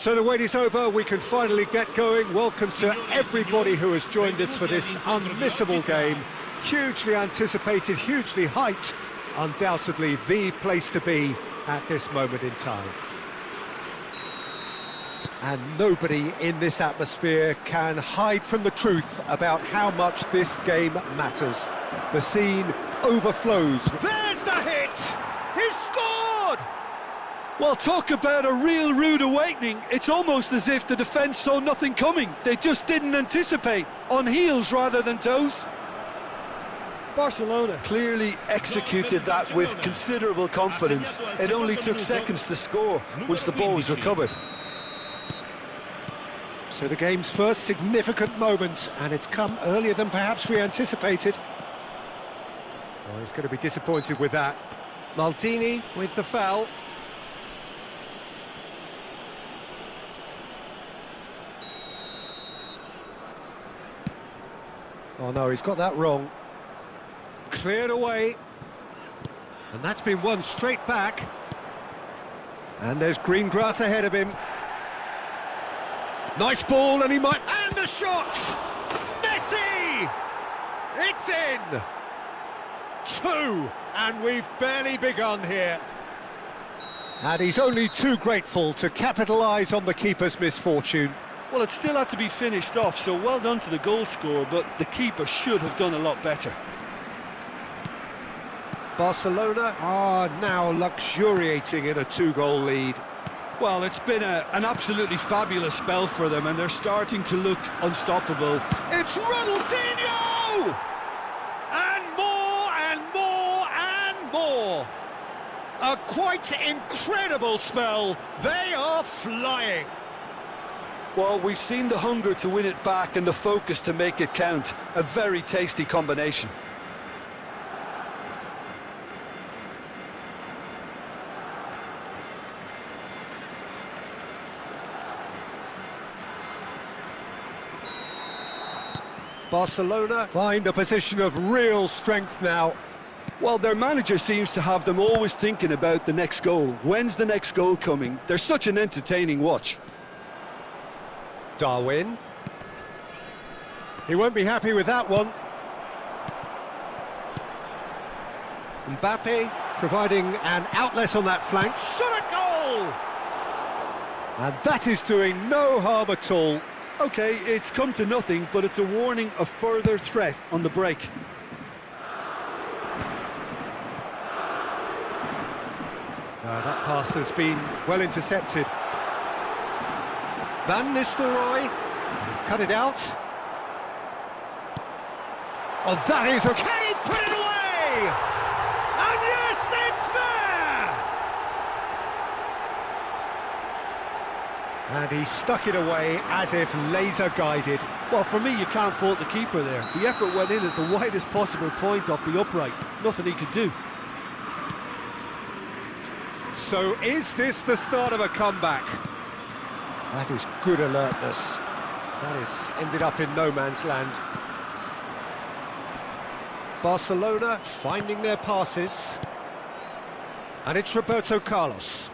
So the wait is over, we can finally get going. Welcome to everybody who has joined us for this unmissable game. Hugely anticipated, hugely hyped, undoubtedly the place to be at this moment in time. And nobody in this atmosphere can hide from the truth about how much this game matters. The scene overflows. There's the hit! He's scored! Well, talk about a real rude awakening. It's almost as if the defence saw nothing coming. They just didn't anticipate, on heels rather than toes. Barcelona clearly executed that with considerable confidence. It only took seconds to score once the ball was recovered. So the game's first significant moment, and it's come earlier than perhaps we anticipated. Well, he's going to be disappointed with that. Maldini with the foul. Oh no, he's got that wrong. Cleared away. And that's been won straight back. And there's green grass ahead of him. Nice ball, and he might... And the shot! Messi! It's in! 2, and we've barely begun here. And he's only too grateful to capitalise on the keeper's misfortune. Well, it still had to be finished off, so well done to the goal scorer, but the keeper should have done a lot better. Barcelona are now luxuriating in a 2-goal lead. Well, it's been an absolutely fabulous spell for them, and they're starting to look unstoppable. It's Ronaldinho! And more and more and more. A quite incredible spell. They are flying. Well, we've seen the hunger to win it back and the focus to make it count. A very tasty combination. Barcelona find a position of real strength now. Well, their manager seems to have them always thinking about the next goal. When's the next goal coming? They're such an entertaining watch. Darwin. He won't be happy with that one. Mbappe providing an outlet on that flank. Shot a goal! And that is doing no harm at all. Okay, it's come to nothing, but it's a warning of further threat on the break. That pass has been well intercepted. Van Nistelrooy has cut it out. Oh, that is a... Can he put it away? And yes, it's there! And he stuck it away as if laser-guided. Well, for me, you can't fault the keeper there. The effort went in at the widest possible point off the upright. Nothing he could do. So is this the start of a comeback? That is good alertness. That has ended up in no man's land. Barcelona finding their passes. And it's Roberto Carlos.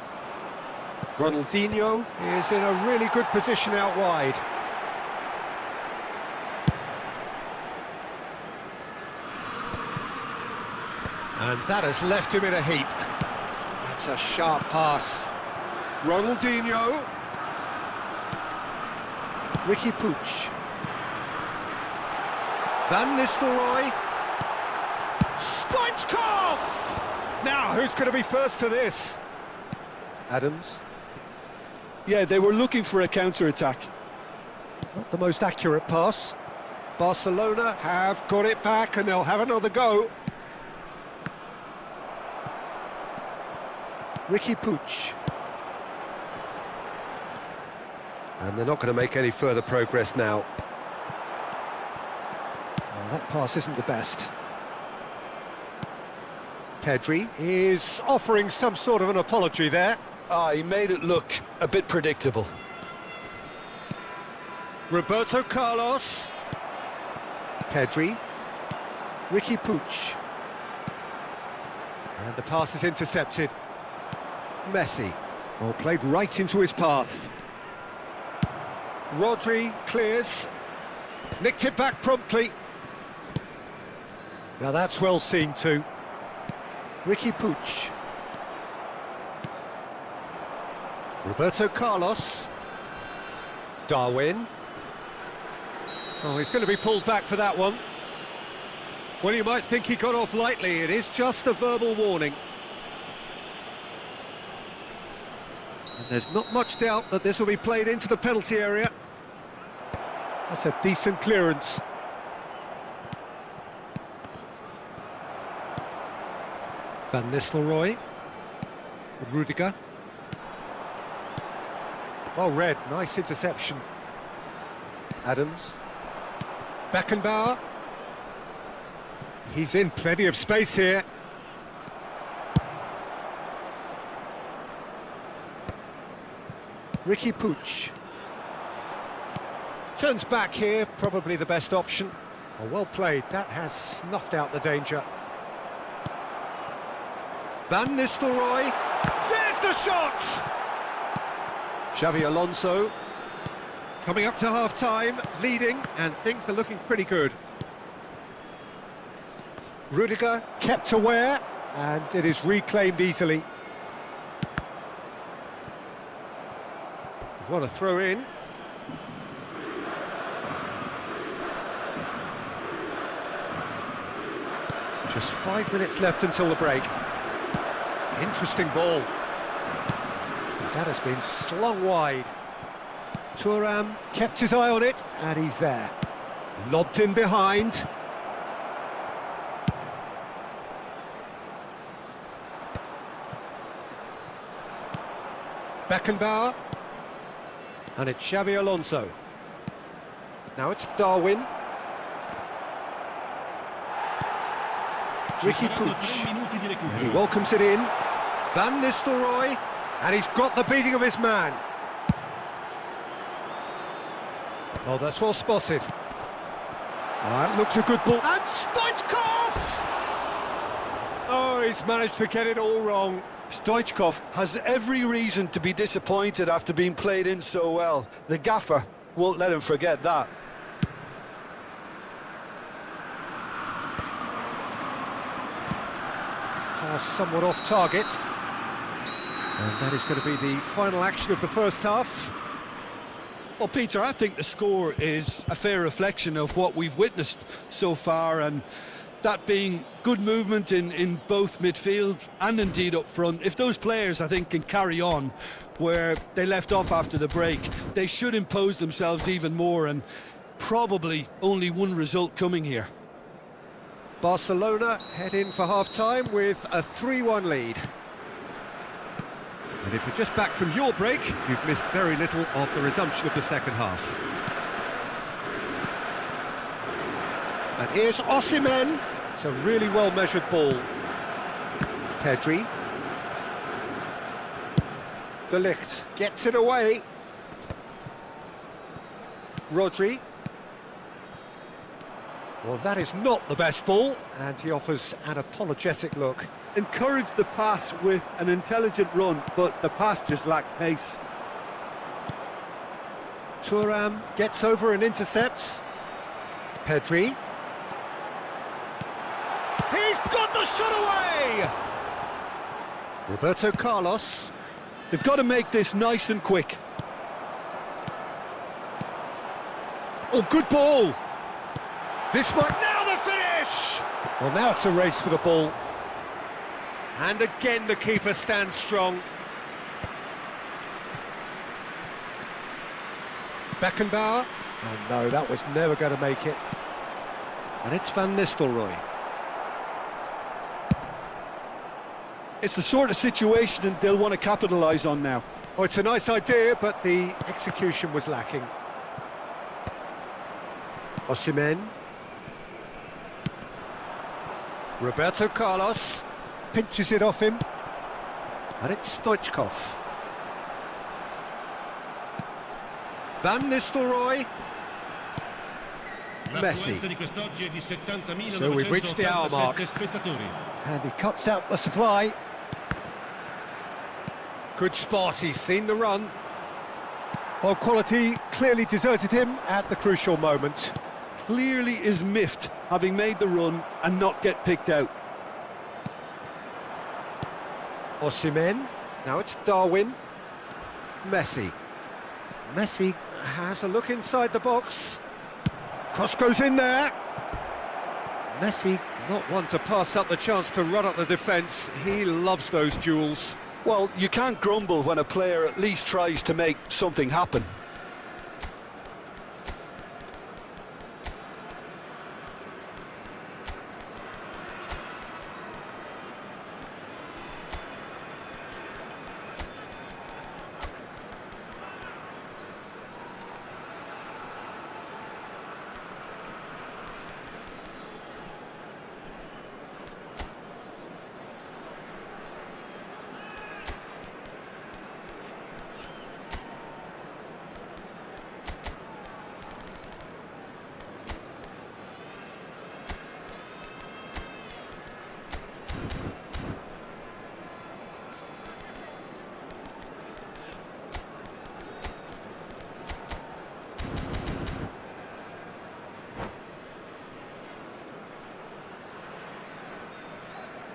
Ronaldinho is in a really good position out wide. And that has left him in a heap. That's a sharp pass. Ronaldinho. Ricky Puig. Van Nistelrooy. Stoichkov! Now, who's going to be first to this? Adams. Yeah, they were looking for a counter-attack. Not the most accurate pass. Barcelona have got it back and they'll have another go. Ricky Puig. And they're not going to make any further progress now. Well, that pass isn't the best. Pedri is offering some sort of an apology there. He made it look a bit predictable. Roberto Carlos. Pedri. Ricky Puig. And the pass is intercepted. Messi. Well, played right into his path. Rodri clears. Nicked it back promptly. Now that's well seen too. Ricky Puig. Roberto Carlos. Darwin. Oh, he's going to be pulled back for that one. Well, you might think he got off lightly. It is just a verbal warning. And there's not much doubt that this will be played into the penalty area. That's a decent clearance. Van Nistelrooy. Rudiger. Well read, nice interception. Adams. Beckenbauer. He's in plenty of space here. Ricky Puig. Turns back here, probably the best option. Oh, well played, that has snuffed out the danger. Van Nistelrooy. There's the shot! Xavi Alonso. Coming up to half-time, leading, and things are looking pretty good. Rudiger kept aware, and it is reclaimed easily. What a throw in. Just 5 minutes left until the break. Interesting ball. That has been slung wide. Thuram kept his eye on it, and he's there. Lobbed in behind. Beckenbauer. And it's Xabi Alonso. Now it's Darwin. Ricky Puig. And he welcomes it in. Van Nistelrooy. And he's got the beating of his man. Oh, that's well spotted. That looks a good ball. And Stoichkov! Oh, he's managed to get it all wrong. Stoichkov has every reason to be disappointed after being played in so well. The gaffer won't let him forget that. Pass somewhat off target. And that is going to be the final action of the first half. Well, Peter, I think the score is a fair reflection of what we've witnessed so far, and that being good movement in both midfield and indeed up front. If those players, I think, can carry on where they left off after the break, they should impose themselves even more, and probably only one result coming here. Barcelona head in for half-time with a 3-1 lead. And if you're just back from your break, you've missed very little of the resumption of the second half. And here's Osimhen. It's a really well-measured ball. Pedri. De Ligt gets it away. Rodri. Well, that is not the best ball, and he offers an apologetic look. Encouraged the pass with an intelligent run, but the pass just lacked pace. Thuram gets over and intercepts. Pedri. He's got the shot away! Roberto Carlos. They've got to make this nice and quick. Oh, good ball! This might... Now the finish! Well, now it's a race for the ball. And again the keeper stands strong. Beckenbauer. Oh no, that was never going to make it. And it's Van Nistelrooy. It's the sort of situation they'll want to capitalise on now. Oh, it's a nice idea, but the execution was lacking. Osimhen. Roberto Carlos pinches it off him, and it's Stoichkov. Van Nistelrooy. Messi. So we've reached the hour mark, and he cuts out the supply. Good spot, he's seen the run. Well, quality clearly deserted him at the crucial moment. Clearly is miffed, having made the run and not get picked out. Osimhen. Now it's Darwin. Messi. Messi has a look inside the box. Cross goes in there. Messi, not one to pass up the chance to run up the defence. He loves those duels. Well, you can't grumble when a player at least tries to make something happen.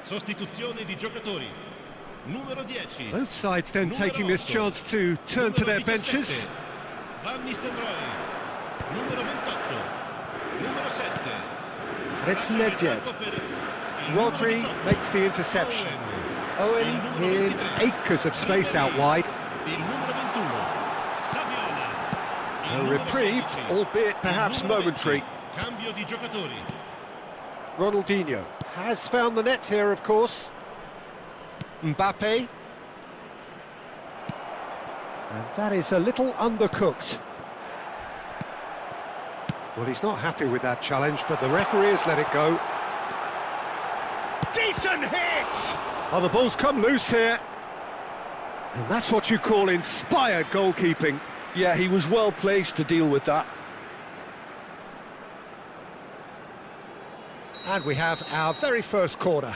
Sostituzione di giocatori. Numero 10. Both sides then Numero taking this 8. chance to turn to their Numero 17. benches. Van Nistelrooy. Numero 28. Numero 7. And it's Nedved. Rodri makes the interception. Owen in acres of space out wide. Il numero 21. Saviola. A reprieve, albeit perhaps momentary. Cambio di giocatori. Ronaldinho has found the net here, of course. Mbappe. And that is a little undercooked. Well, he's not happy with that challenge, but the referee has let it go. Decent hit! Oh, the ball's come loose here. And that's what you call inspired goalkeeping. Yeah, he was well placed to deal with that. And we have our very first corner.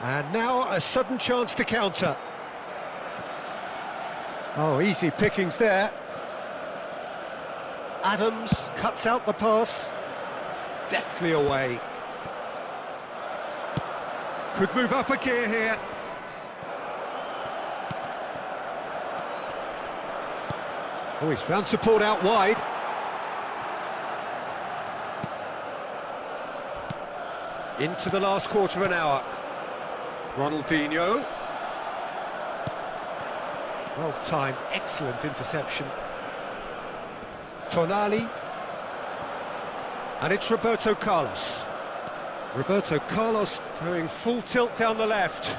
And now a sudden chance to counter. Oh, easy pickings there. Adams cuts out the pass. Deftly away. Could move up a gear here. Oh, he's found support out wide. Into the last quarter of an hour. Ronaldinho. Well timed, excellent interception. Tonali. And it's Roberto Carlos. Roberto Carlos going full tilt down the left.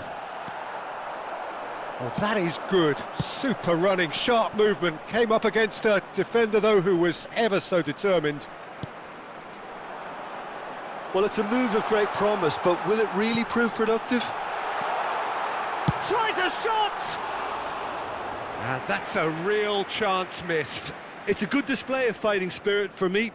Oh, that is good. Super running, sharp movement. Came up against a defender, though, who was ever so determined. Well, it's a move of great promise, but will it really prove productive? Tries a shot! And that's a real chance missed. It's a good display of fighting spirit for me.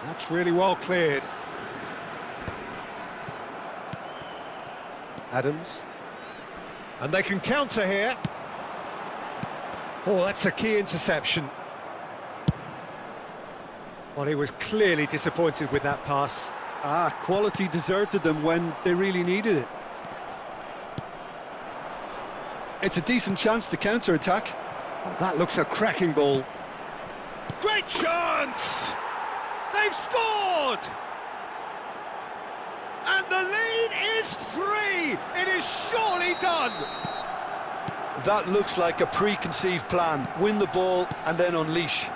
That's really well cleared. Adams. And they can counter here. Oh, that's a key interception. Well, he was clearly disappointed with that pass. Quality deserted them when they really needed it. It's a decent chance to counter-attack. Oh, that looks a cracking ball. Great chance! They've scored! And the lead is 3! It is surely done! That looks like a preconceived plan. Win the ball and then unleash.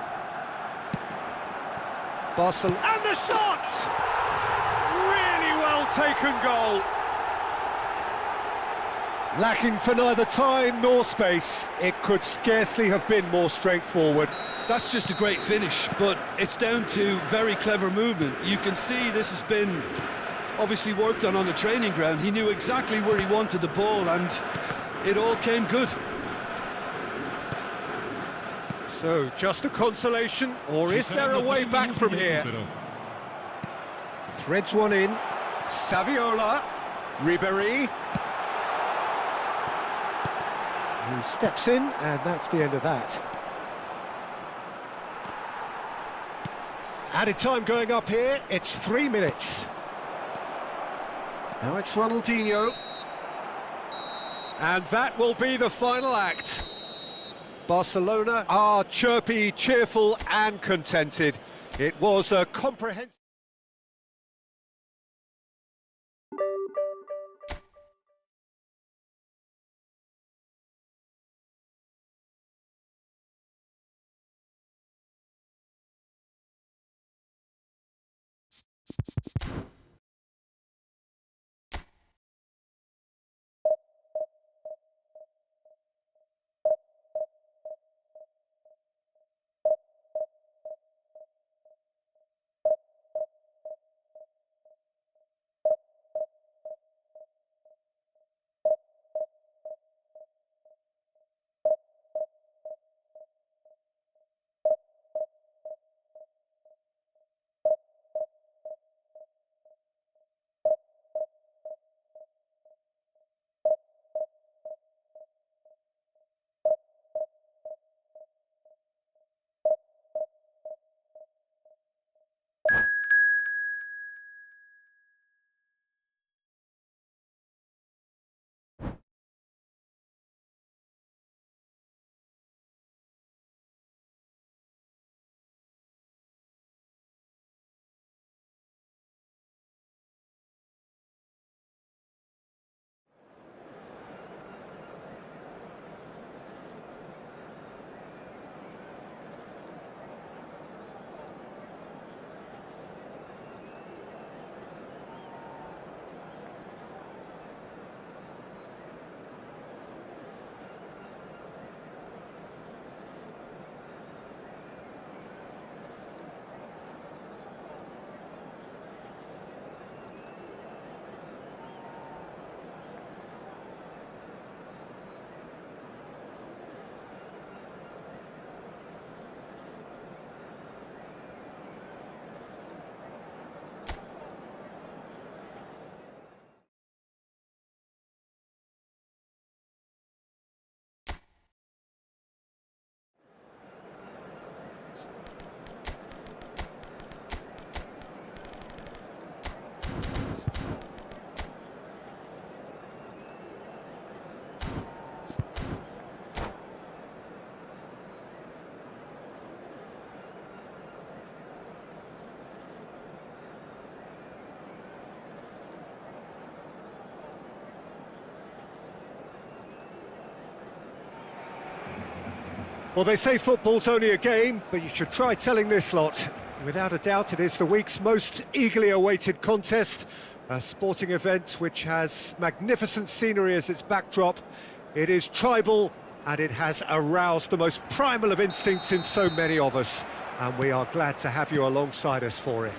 Barcelona. And the shot! Really well taken goal. Lacking for neither time nor space. It could scarcely have been more straightforward. That's just a great finish, but it's down to very clever movement. You can see this has been obviously worked on the training ground. He knew exactly where he wanted the ball and it all came good. So, just a consolation, or is there a way back from here? Threads one in. Saviola. Ribéry. He steps in, and that's the end of that. Added time going up here, it's 3 minutes. Now it's Ronaldinho. And that will be the final act. Barcelona are chirpy, cheerful and contented. It was a comprehensive... Well, they say football's only a game, but you should try telling this lot. Without a doubt, it is the week's most eagerly awaited contest, a sporting event which has magnificent scenery as its backdrop. It is tribal, and it has aroused the most primal of instincts in so many of us, and we are glad to have you alongside us for it.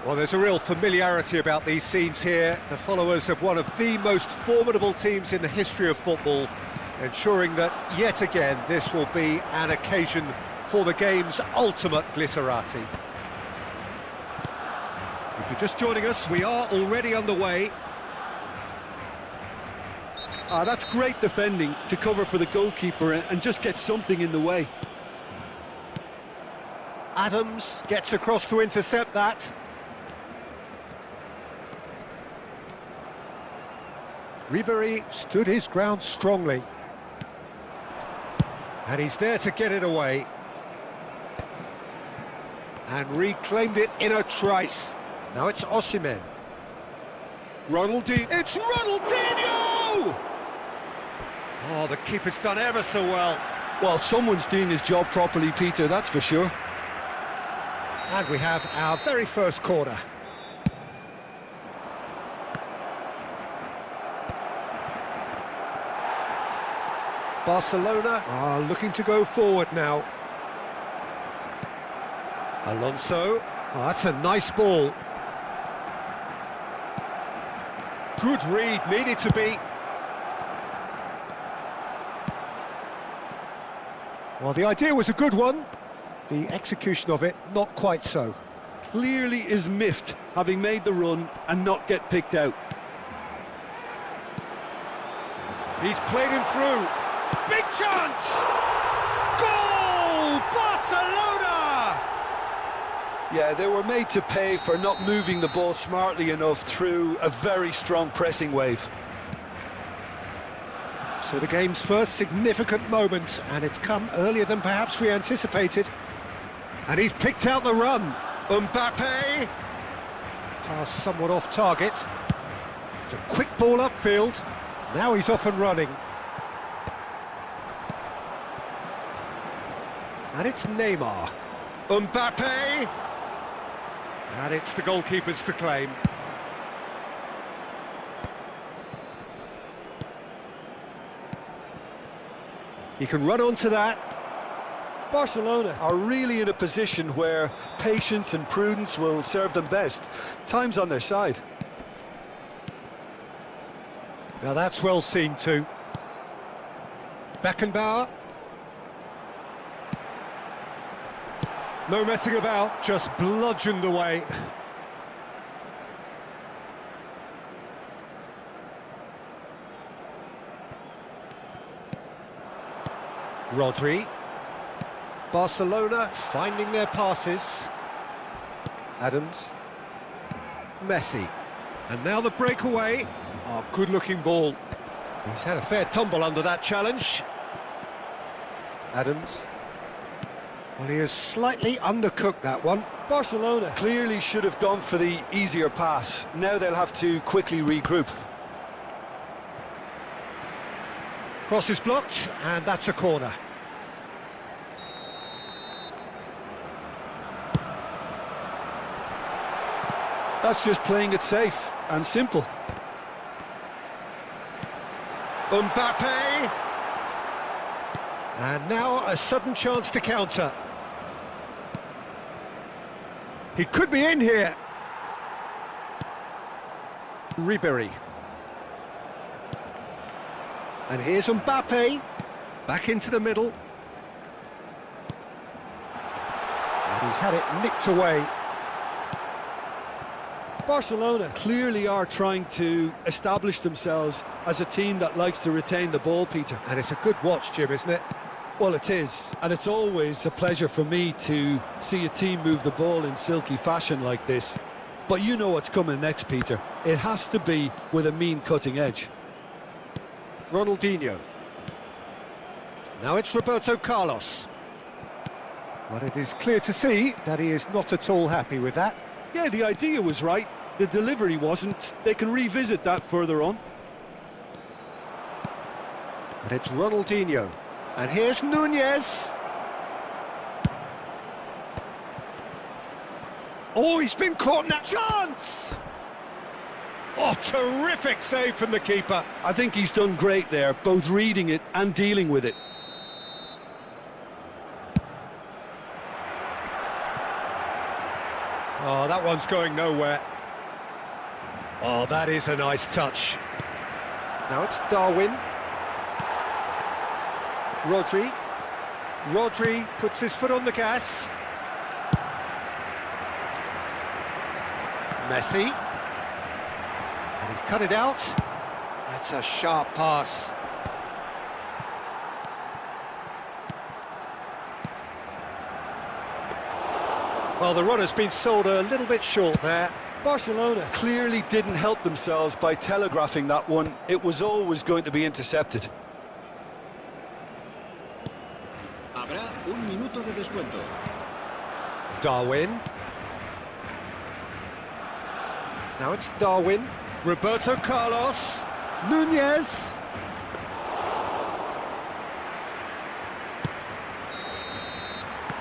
Well, there's a real familiarity about these scenes here, the followers of one of the most formidable teams in the history of football, ensuring that, yet again, this will be an occasion for the game's ultimate glitterati. If you're just joining us, we are already underway. That's great defending to cover for the goalkeeper and just get something in the way. Adams gets across to intercept that. Ribéry stood his ground strongly. And he's there to get it away. And reclaimed it in a trice. Now it's Osimhen. Ronaldinho. It's Ronaldinho! Oh, the keeper's done ever so well. Well, someone's doing his job properly, Peter, that's for sure. And we have our very first corner. Barcelona are looking to go forward now. Alonso. Oh, that's a nice ball. Good read, needed to be. Well, the idea was a good one. The execution of it, not quite so. Clearly is miffed, having made the run and not get picked out. He's played him through. Big chance! Goal! Barcelona! Yeah, they were made to pay for not moving the ball smartly enough through a very strong pressing wave. So the game's first significant moment, and it's come earlier than perhaps we anticipated. And he's picked out the run. Mbappe! Pass somewhat off target. It's a quick ball upfield. Now he's off and running. And it's Neymar. Mbappe! And it's the goalkeeper's to claim. He can run onto that. Barcelona are really in a position where patience and prudence will serve them best. Time's on their side. Now that's well seen too. Beckenbauer. No messing about, just bludgeoned away. Rodri. Barcelona finding their passes. Adams. Messi. And now the breakaway. Oh, good-looking ball. He's had a fair tumble under that challenge. Adams. Well, he has slightly undercooked that one. Barcelona clearly should have gone for the easier pass. Now they'll have to quickly regroup. Cross is blocked, and that's a corner. That's just playing it safe and simple. Mbappe! And now a sudden chance to counter. He could be in here. Ribéry. And here's Mbappe. Back into the middle. And he's had it nicked away. Barcelona clearly are trying to establish themselves as a team that likes to retain the ball, Peter. And it's a good watch, Jim, isn't it? Well, it is, and it's always a pleasure for me to see a team move the ball in silky fashion like this. But you know what's coming next, Peter. It has to be with a mean cutting edge. Ronaldinho. Now it's Roberto Carlos. But it is clear to see that he is not at all happy with that. Yeah, the idea was right, the delivery wasn't. They can revisit that further on. And it's Ronaldinho. And here's Nunez. Oh, he's been caught in that chance! Oh, terrific save from the keeper. I think he's done great there, both reading it and dealing with it. Oh, that one's going nowhere. Oh, that is a nice touch. Now it's Darwin. Rodri. Rodri puts his foot on the gas. Messi. And he's cut it out. That's a sharp pass. Well, the run has been sold a little bit short there. Barcelona clearly didn't help themselves by telegraphing that one. It was always going to be intercepted. Habrá un minuto de descuento. Darwin. Now it's Darwin. Roberto Carlos. Nunez.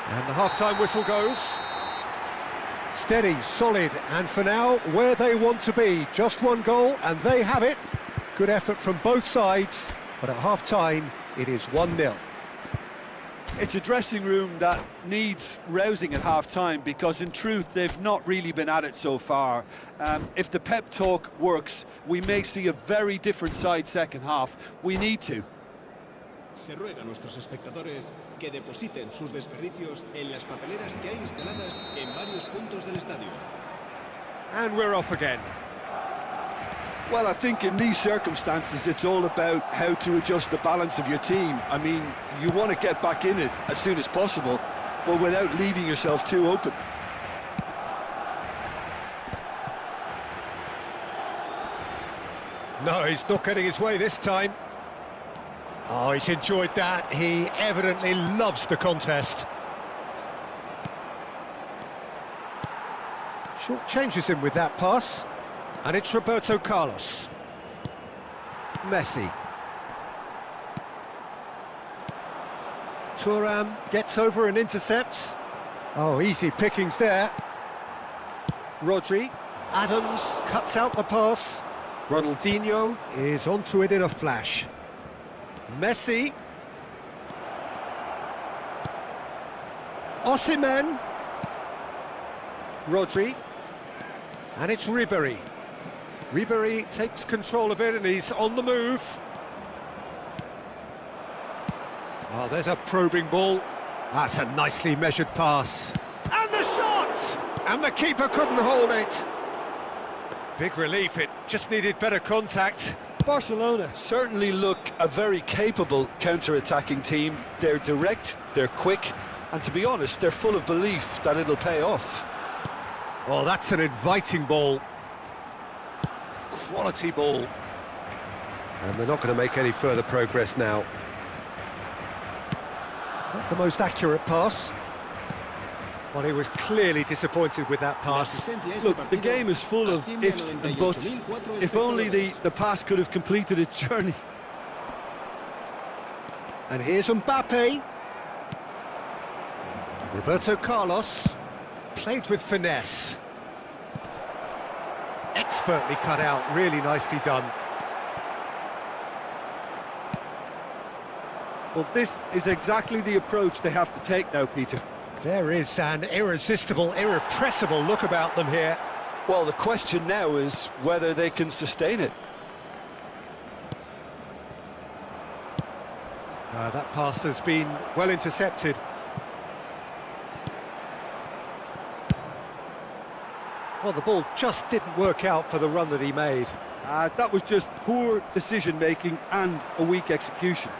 And the half-time whistle goes. Steady, solid, and for now, where they want to be. Just one goal, and they have it. Good effort from both sides, but at half-time, it is 1-0. It's a dressing room that needs rousing at half-time because, in truth, they've not really been at it so far. If the pep talk works, we may see a very different side second half. We need to. Se ruega a nuestros espectadores que depositen sus desperdicios en las papeleras que hay instaladas en varios puntos del estadio. And we're off again. Well, I think in these circumstances, it's all about how to adjust the balance of your team. I mean, you want to get back in it as soon as possible, but without leaving yourself too open. No, he's not getting his way this time. Oh, he's enjoyed that. He evidently loves the contest. Short changes him with that pass. And it's Roberto Carlos. Messi. Thuram gets over and intercepts. Oh, easy pickings there. Rodri. Adams cuts out the pass. Ronaldinho is onto it in a flash. Messi. Osimhen. Rodri. And it's Ribéry. Ribéry takes control of it and he's on the move. Oh, there's a probing ball. That's a nicely measured pass. And the shot! And the keeper couldn't hold it. Big relief, it just needed better contact. Barcelona certainly look a very capable counter-attacking team. They're direct, they're quick, and to be honest, they're full of belief that it'll pay off. Oh, that's an inviting ball. Quality ball. And they're not going to make any further progress now. Not the most accurate pass. Well, he was clearly disappointed with that pass. Look, the game is full of ifs and buts. If only the pass could have completed its journey. And here's Mbappe. Roberto Carlos. Played with finesse. Expertly cut out, really nicely done. Well, this is exactly the approach they have to take now, Peter. There is an irresistible, irrepressible look about them here. Well, the question now is whether they can sustain it. That pass has been well intercepted. Well, the ball just didn't work out for the run that he made. That was just poor decision-making and a weak execution.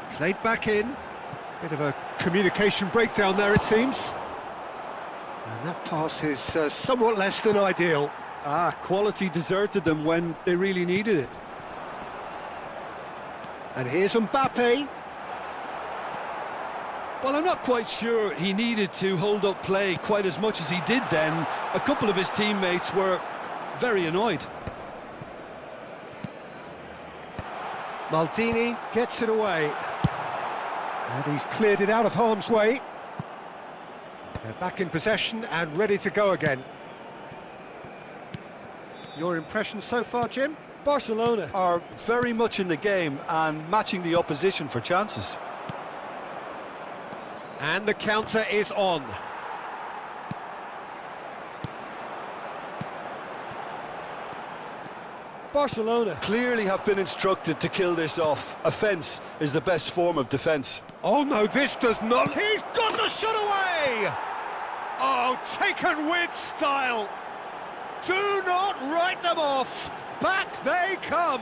Played back in. Bit of a communication breakdown there, it seems. And that pass is somewhat less than ideal. Quality deserted them when they really needed it. And here's Mbappe. Well, I'm not quite sure he needed to hold up play quite as much as he did then. A couple of his teammates were very annoyed. Maldini gets it away. And he's cleared it out of harm's way. They're back in possession and ready to go again. Your impression so far, Jim? Barcelona are very much in the game and matching the opposition for chances. And the counter is on. Barcelona clearly have been instructed to kill this off. Offence is the best form of defence. Oh no, this does not... He's got the shot away! Oh, taken with style. Do not write them off. Back they come.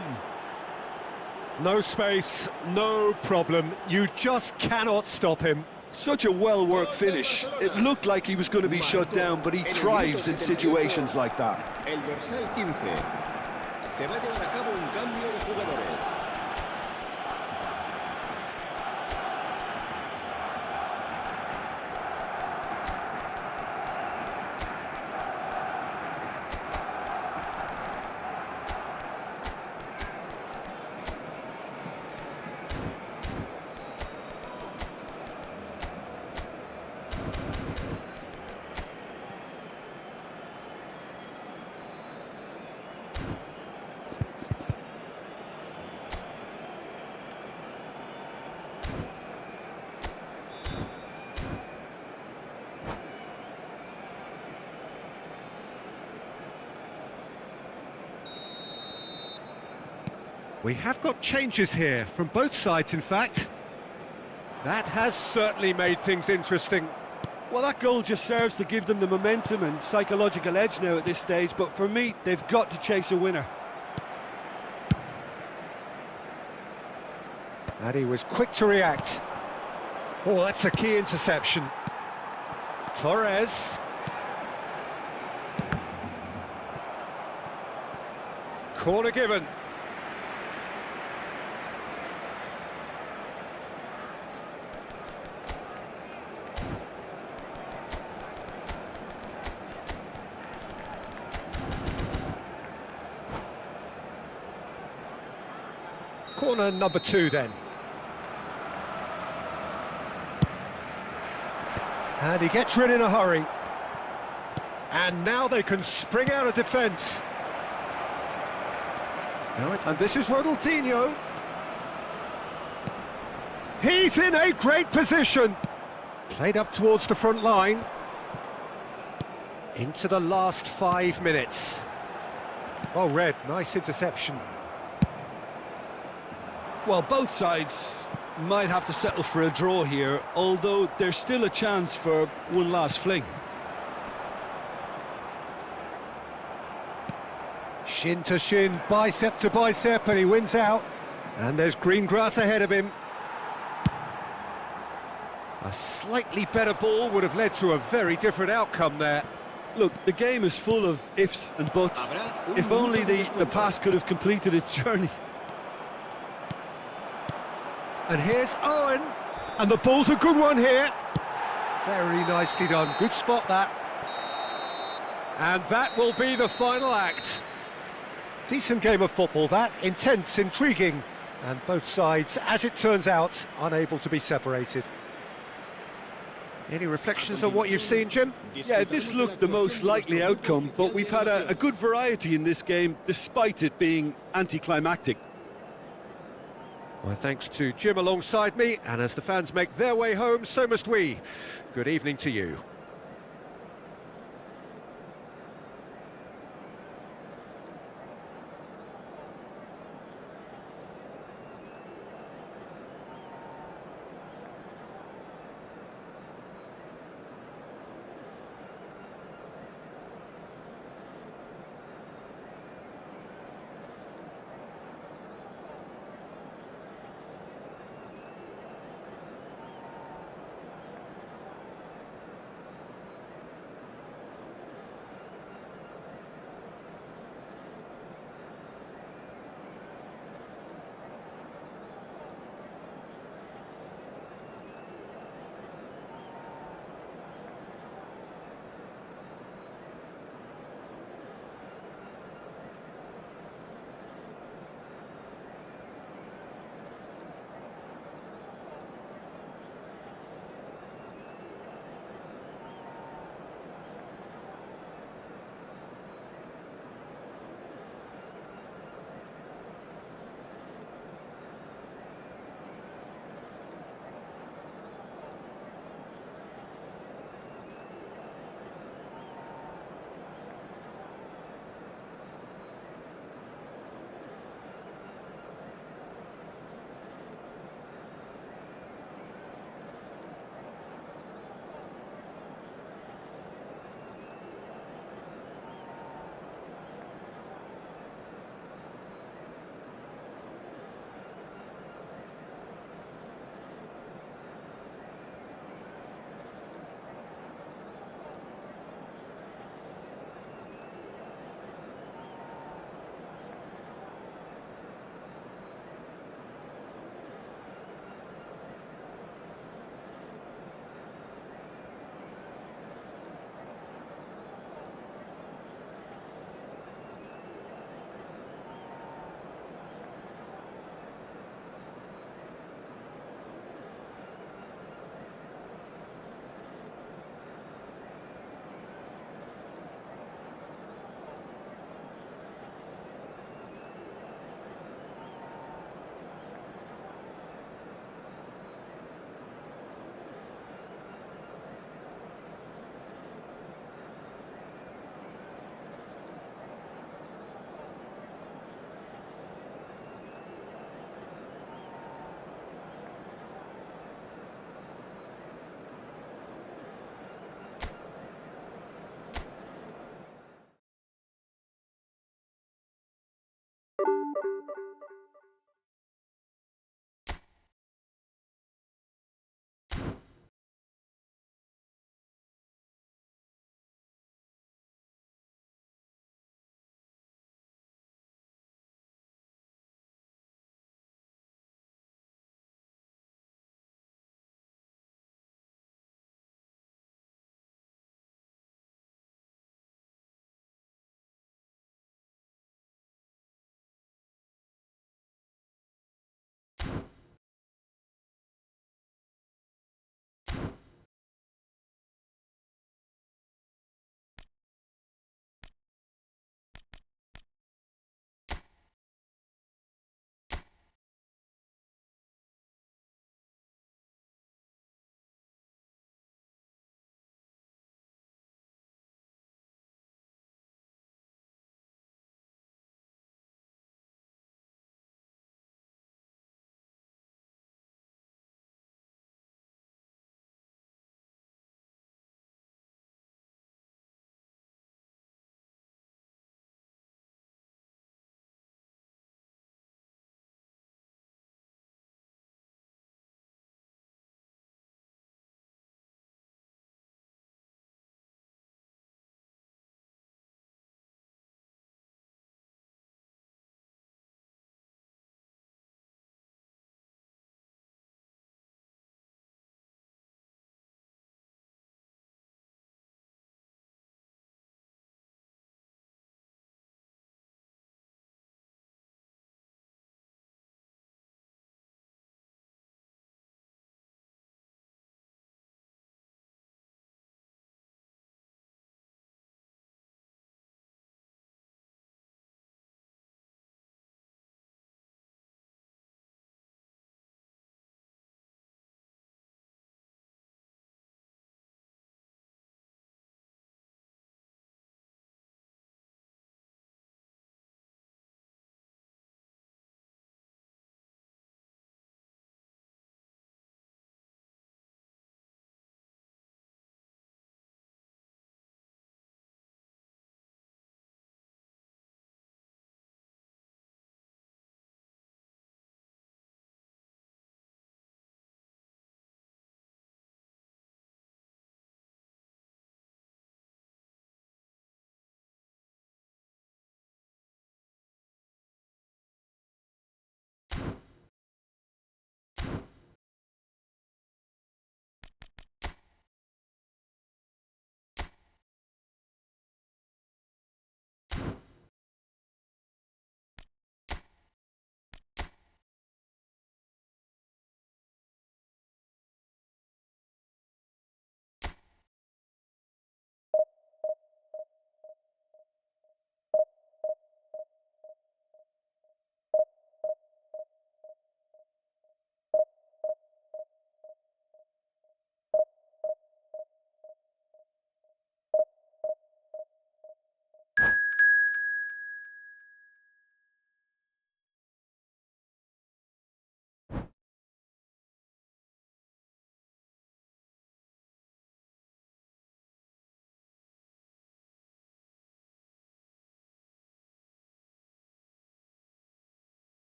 No space, no problem. You just cannot stop him. Such a well-worked finish. It looked like he was going to be shut down, but he thrives in situations like that. El dorsal 15. Se va a llevar a cabo un cambio de jugadores. We have got changes here, from both sides in fact. That has certainly made things interesting. Well, that goal just serves to give them the momentum and psychological edge now at this stage, but for me, they've got to chase a winner. And he was quick to react. Oh, that's a key interception. Torres. Corner given. Corner number 2 then. And he gets rid in a hurry. And now they can spring out of defence. And this is Ronaldinho. He's in a great position. Played up towards the front line. Into the last 5 minutes. Well read, nice interception. Well, both sides might have to settle for a draw here, although there's still a chance for one last fling. Shin to shin, bicep to bicep, and he wins out. And there's green grass ahead of him. A slightly better ball would have led to a very different outcome there. Look, the game is full of ifs and buts. If only the pass could have completed its journey. And here's Owen, and the ball's a good one here. Very nicely done, good spot that. And that will be the final act. Decent game of football that, intense, intriguing, and both sides, as it turns out, unable to be separated. Any reflections on what you've seen, Jim? Yeah, this looked the most likely outcome, but we've had a good variety in this game, despite it being anticlimactic. My thanks to Jim alongside me, and as the fans make their way home, so must we. Good evening to you.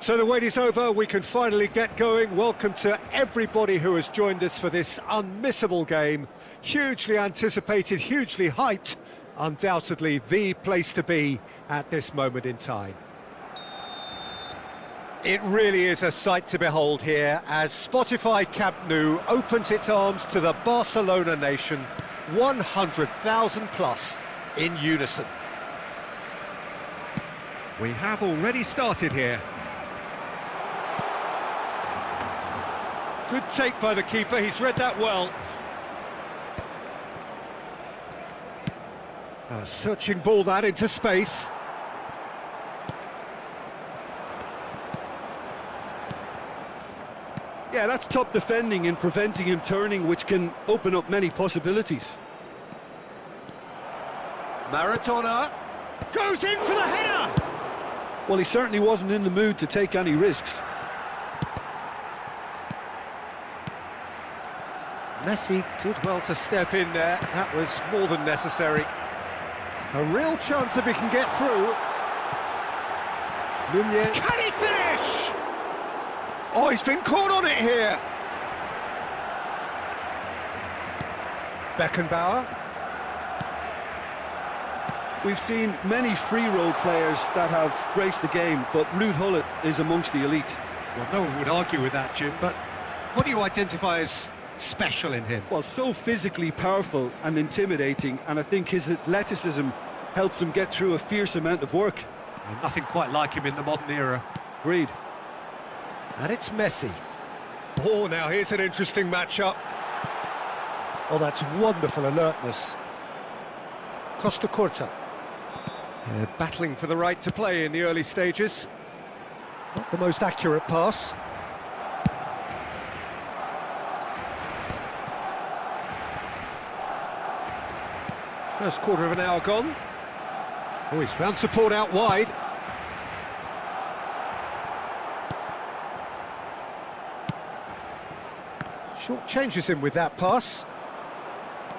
So the wait is over, we can finally get going. Welcome to everybody who has joined us for this unmissable game. Hugely anticipated, hugely hyped, undoubtedly the place to be at this moment in time. It really is a sight to behold here as Spotify Camp Nou opens its arms to the Barcelona nation, 100,000 plus in unison. We have already started here. Good take by the keeper, he's read that well. A searching ball that into space. Yeah, that's top defending and preventing him turning, which can open up many possibilities. Maradona goes in for the header! Well, he certainly wasn't in the mood to take any risks. Messi did well to step in there, that was more than necessary. A real chance if he can get through. Nunez. Can he finish? Oh, he's been caught on it here. Beckenbauer. We've seen many free role players that have graced the game, but Ruud Gullit is amongst the elite. Well, no one would argue with that, Jim, but what do you identify as special in him? Well, so physically powerful and intimidating, and I think his athleticism helps him get through a fierce amount of work. Well, nothing quite like him in the modern era. Agreed. And it's Messi. Oh, now here's an interesting matchup. Oh, that's wonderful alertness. Costa Curta. Battling for the right to play in the early stages. Not the most accurate pass. First quarter of an hour gone. Oh, he's found support out wide. Short changes him with that pass.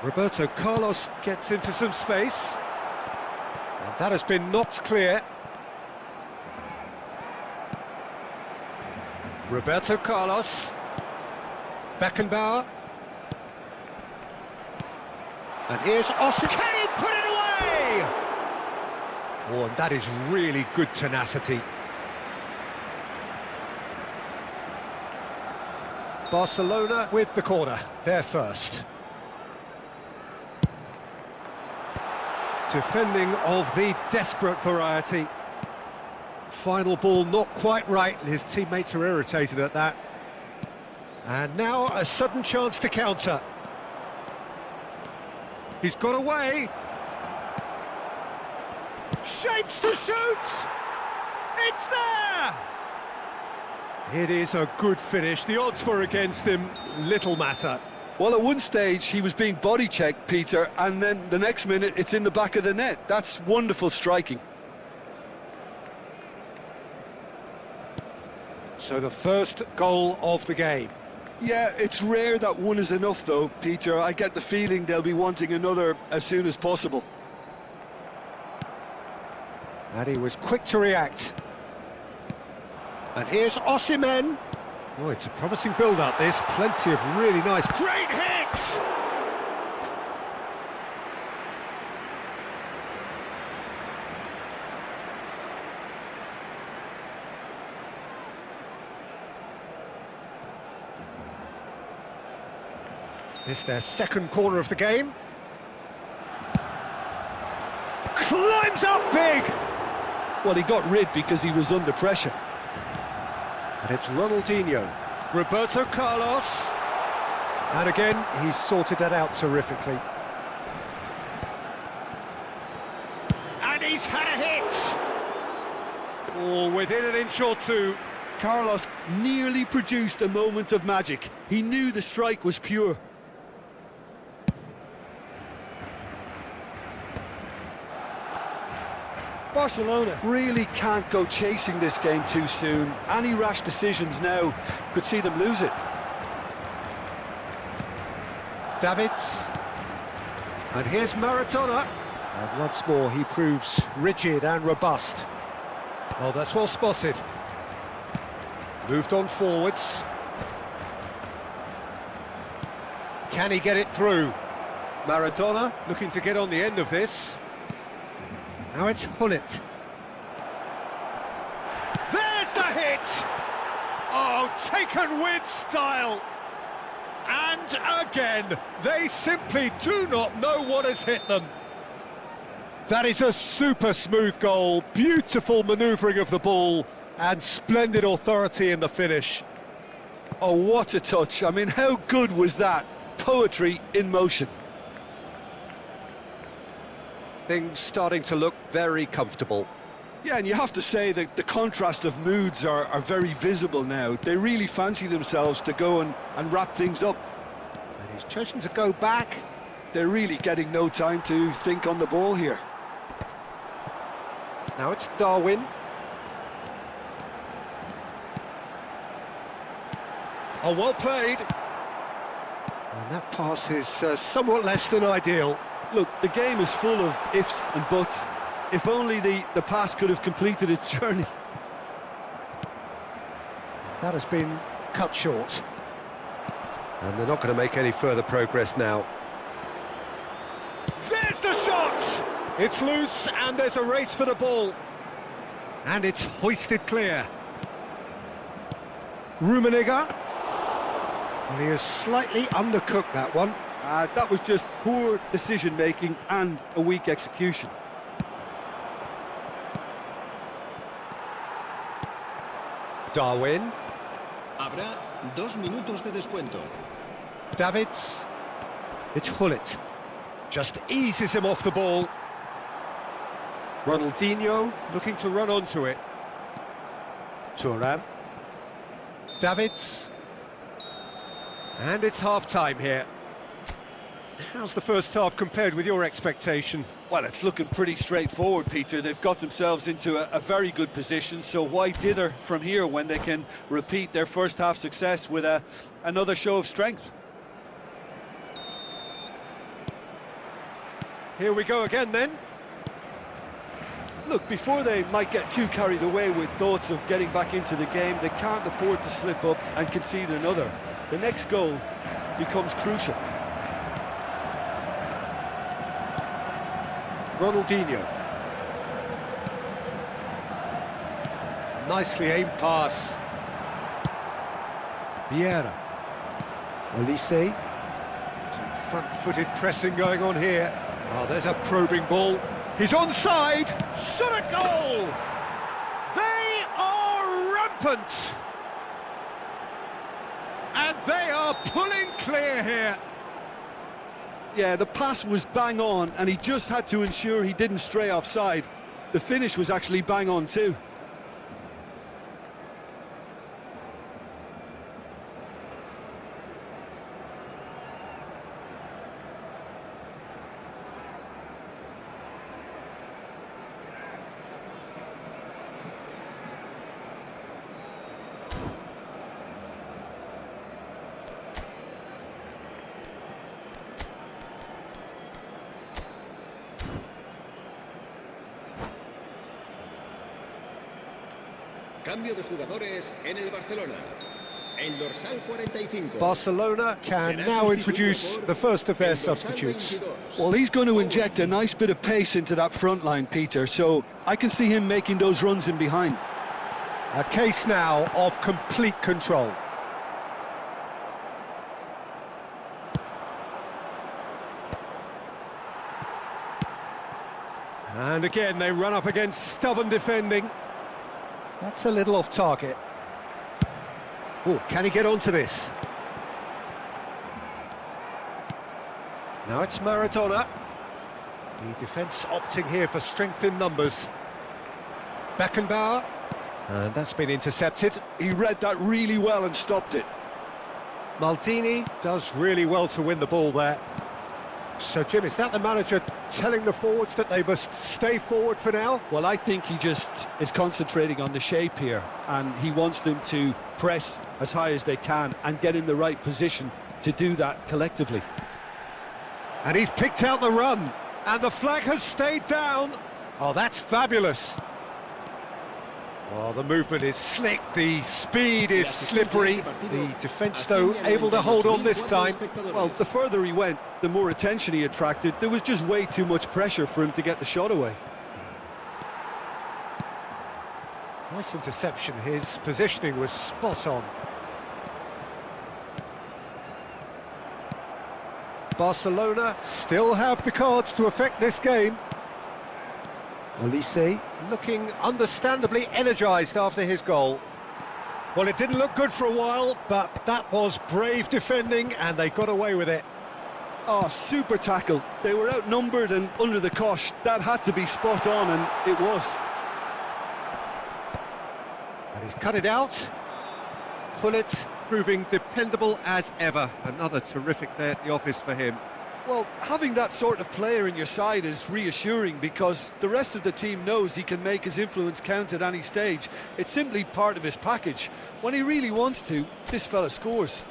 Roberto Carlos gets into some space. And that has been knocked clear. Roberto Carlos. Beckenbauer. And here's Ossie. Can he put it away? Oh, and that is really good tenacity. Barcelona with the corner, they're first. Defending of the desperate variety. Final ball not quite right, and his teammates are irritated at that. And now a sudden chance to counter. He's got away. Shapes to shoot! It's there! It is a good finish. The odds were against him. Little matter. Well, at one stage, he was being body-checked, Peter, and then the next minute, it's in the back of the net. That's wonderful striking. So the first goal of the game. Yeah, it's rare that one is enough, though, Peter. I get the feeling they'll be wanting another as soon as possible. And he was quick to react. And here's Osimhen. Oh, it's a promising build-up, this. Plenty of really nice... Great hits! This is their second corner of the game. Climbs up big! Well, he got rid because he was under pressure. And it's Ronaldinho. Roberto Carlos. And again, he's sorted that out terrifically. And he's had a hit! Oh, within an inch or two. Carlos nearly produced a moment of magic. He knew the strike was pure. Barcelona really can't go chasing this game too soon. Any rash decisions now could see them lose it. Davids. And here's Maradona. And once more he proves rigid and robust. Oh, that's well spotted. Moved on forwards. Can he get it through? Maradona looking to get on the end of this. Now it's Hullet. There's the hit! Oh, taken with style! And again, they simply do not know what has hit them. That is a super smooth goal, beautiful manoeuvring of the ball, and splendid authority in the finish. Oh, what a touch. I mean, how good was that? Poetry in motion. Things starting to look very comfortable. Yeah, and you have to say that the contrast of moods are very visible now. They really fancy themselves to go and wrap things up. And he's chosen to go back. They're really getting no time to think on the ball here. Now it's Darwin. Oh, well played. And that pass is somewhat less than ideal. Look, the game is full of ifs and buts. If only the pass could have completed its journey. That has been cut short. And they're not going to make any further progress now. There's the shot! It's loose and there's a race for the ball. And it's hoisted clear. Rummenigge. And he has slightly undercooked that one. That was just poor decision-making and a weak execution. Darwin. Habrá 2 minutos de descuento. Davids. It's Hullet. Just eases him off the ball. Ronaldinho looking to run onto it. Thuram. Davids. And it's half-time here. How's the first half compared with your expectation? Well, it's looking pretty straightforward, Peter. They've got themselves into a very good position, so why dither from here when they can repeat their first half success with another show of strength? Here we go again then. Look, before they might get too carried away with thoughts of getting back into the game, they can't afford to slip up and concede another. The next goal becomes crucial. Ronaldinho. Nicely aimed pass. Vieira. Olise. Some front-footed pressing going on here. Oh, there's a probing ball. He's onside. Shot a goal! They are rampant! And they are pulling clear here. Yeah, the pass was bang on, and he just had to ensure he didn't stray offside. The finish was actually bang on too. Cambio de jugadores en el Barcelona. El dorsal 45. Barcelona can now introduce the first of their substitutes. Well, he's going to inject a nice bit of pace into that front line, Peter, so I can see him making those runs in behind. A case now of complete control. And again, they run up against stubborn defending. That's a little off target. Oh, can he get onto this? Now it's Maradona. The defence opting here for strength in numbers. Beckenbauer. And that's been intercepted. He read that really well and stopped it. Maldini does really well to win the ball there. So, Jim, is that the manager telling the forwards that they must stay forward for now? Well, I think he just is concentrating on the shape here, and he wants them to press as high as they can and get in the right position to do that collectively. And he's picked out the run, and the flag has stayed down. Oh, that's fabulous. Well, the movement is slick, the speed is slippery. The defence, though, able to hold on this time. Well, the further he went, the more attention he attracted. There was just way too much pressure for him to get the shot away. Nice interception, his positioning was spot on. Barcelona still have the cards to affect this game. Olise looking understandably energised after his goal. Well, it didn't look good for a while, but that was brave defending and they got away with it. Oh, super tackle. They were outnumbered and under the cosh. That had to be spot on, and it was. And he's cut it out. Gullit proving dependable as ever. Another terrific day at the office for him. Well, having that sort of player in your side is reassuring because the rest of the team knows he can make his influence count at any stage. It's simply part of his package. When he really wants to, this fella scores.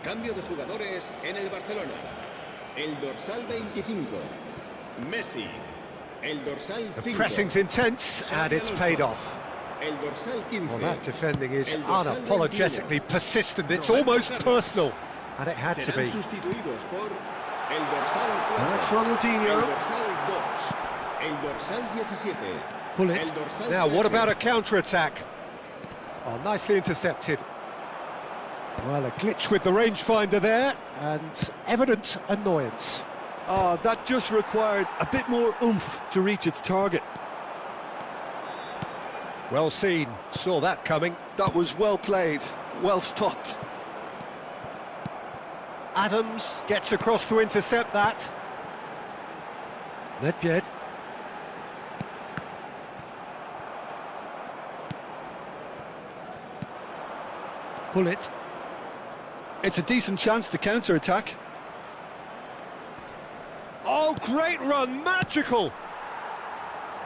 Cambio de jugadores en el Barcelona. El dorsal 25, Messi. El dorsal 5. The pressing's intense and it's paid off. El dorsal 15. Well, that defending is unapologetically persistent. It's almost personal, and it had to be. Sustituidos por el dorsal 4. That's Ronaldinho. El dorsal 2. El dorsal 17. Gullit. Now, what about a counter-attack? Oh, nicely intercepted. Well, a glitch with the rangefinder there, and evident annoyance. Oh, that just required a bit more oomph to reach its target. Well seen, saw that coming. That was well played, well stopped. Adams gets across to intercept that. Nedved. Gullit. It's a decent chance to counter-attack. Oh, great run, magical!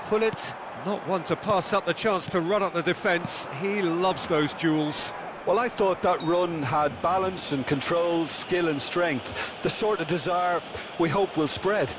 Gullit, not one to pass up the chance to run up the defence. He loves those duels. Well, I thought that run had balance and control, skill and strength. The sort of desire we hope will spread.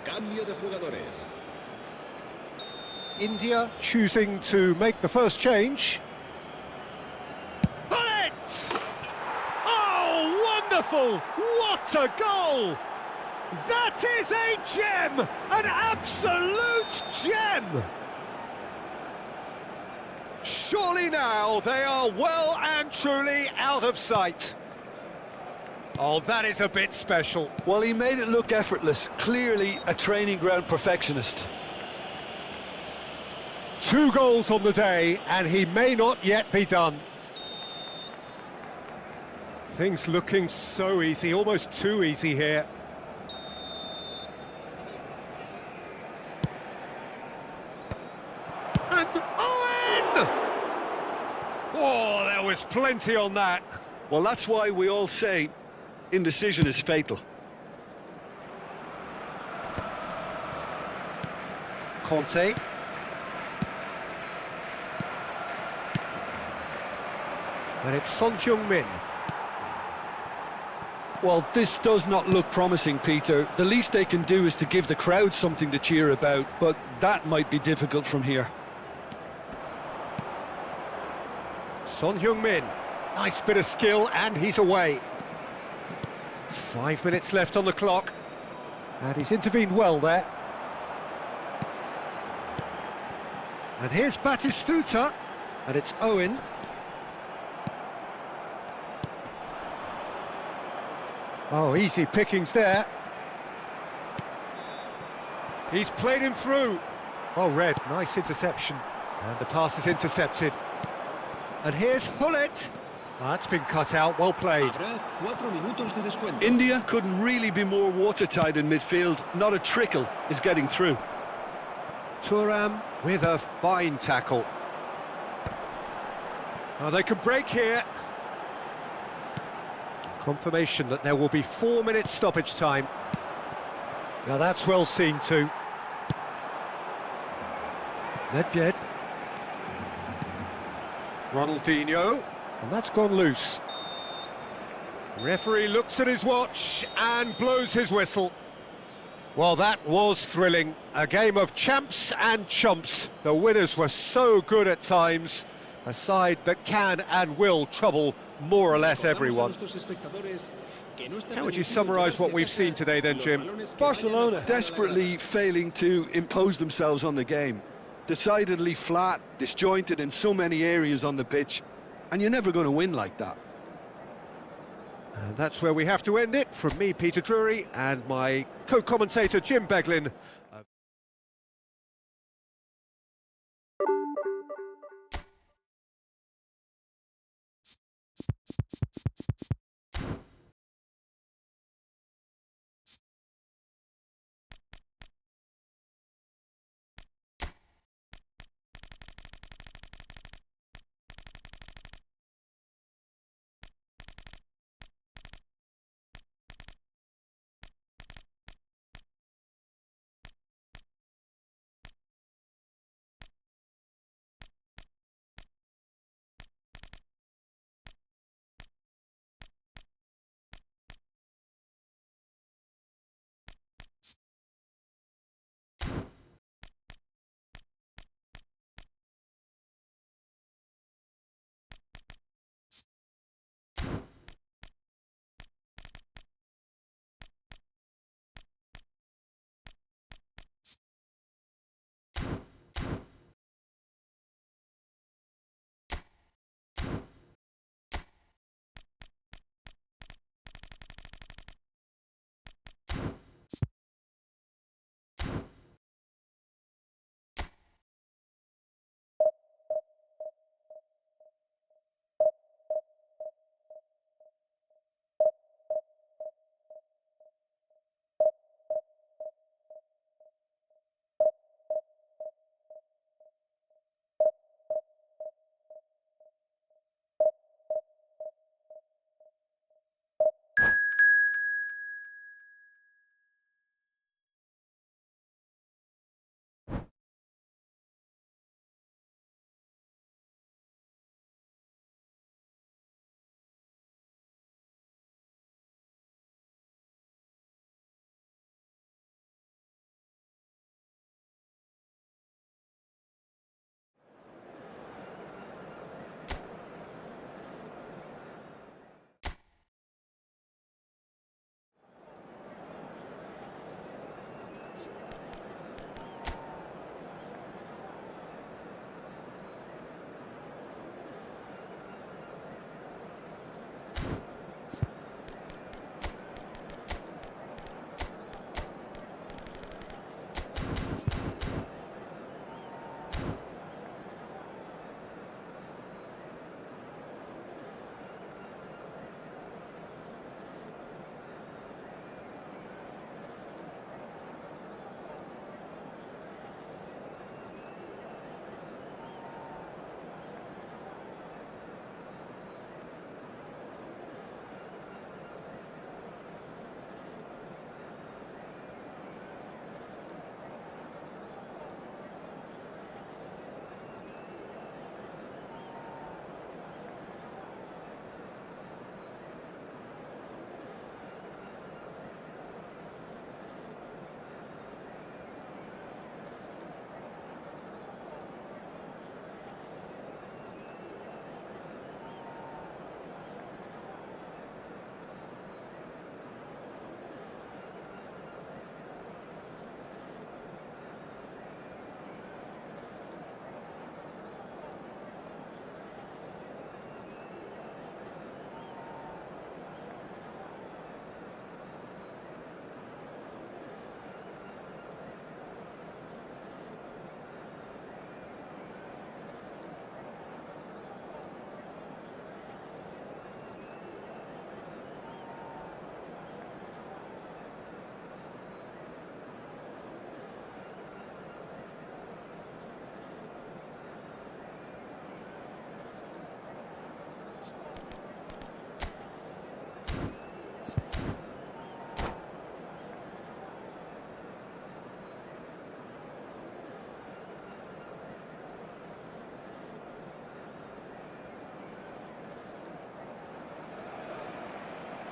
Cambio de jugadores. India choosing to make the first change. Gullit! Oh, wonderful! What a goal! That is a gem! An absolute gem! Surely now they are well and truly out of sight. Oh, that is a bit special. Well, he made it look effortless. Clearly a training ground perfectionist. 2 goals on the day, and he may not yet be done. Things looking so easy, almost too easy here. And was plenty on that. Well, that's why we all say indecision is fatal. Conte. And it's Son Heung-min. Well, this does not look promising, Peter. The least they can do is to give the crowd something to cheer about, but that might be difficult from here. Son Heung-min. Nice bit of skill, and he's away. 5 minutes left on the clock. And he's intervened well there. And here's Batistuta. And it's Owen. Oh, easy pickings there. He's played him through. Well read, nice interception. And the pass is intercepted. And here's Hullet. That's been cut out, well played. Habrá 4 minutos de descuento. India couldn't really be more watertight in midfield. Not a trickle is getting through. Thuram with a fine tackle. Oh, they can break here. Confirmation that there will be 4 minutes stoppage time. Now that's well seen too. Nedved. Ronaldinho. And that's gone loose. Referee looks at his watch and blows his whistle. Well, that was thrilling. A game of champs and chumps. The winners were so good at times. A side that can and will trouble more or less everyone. How would you summarise what we've seen today then, Jim? Barcelona desperately failing to impose themselves on the game. Decidedly flat, disjointed in so many areas on the pitch, and you're never going to win like that. And that's where we have to end it. From me, Peter Drury, and my co-commentator, Jim Beglin.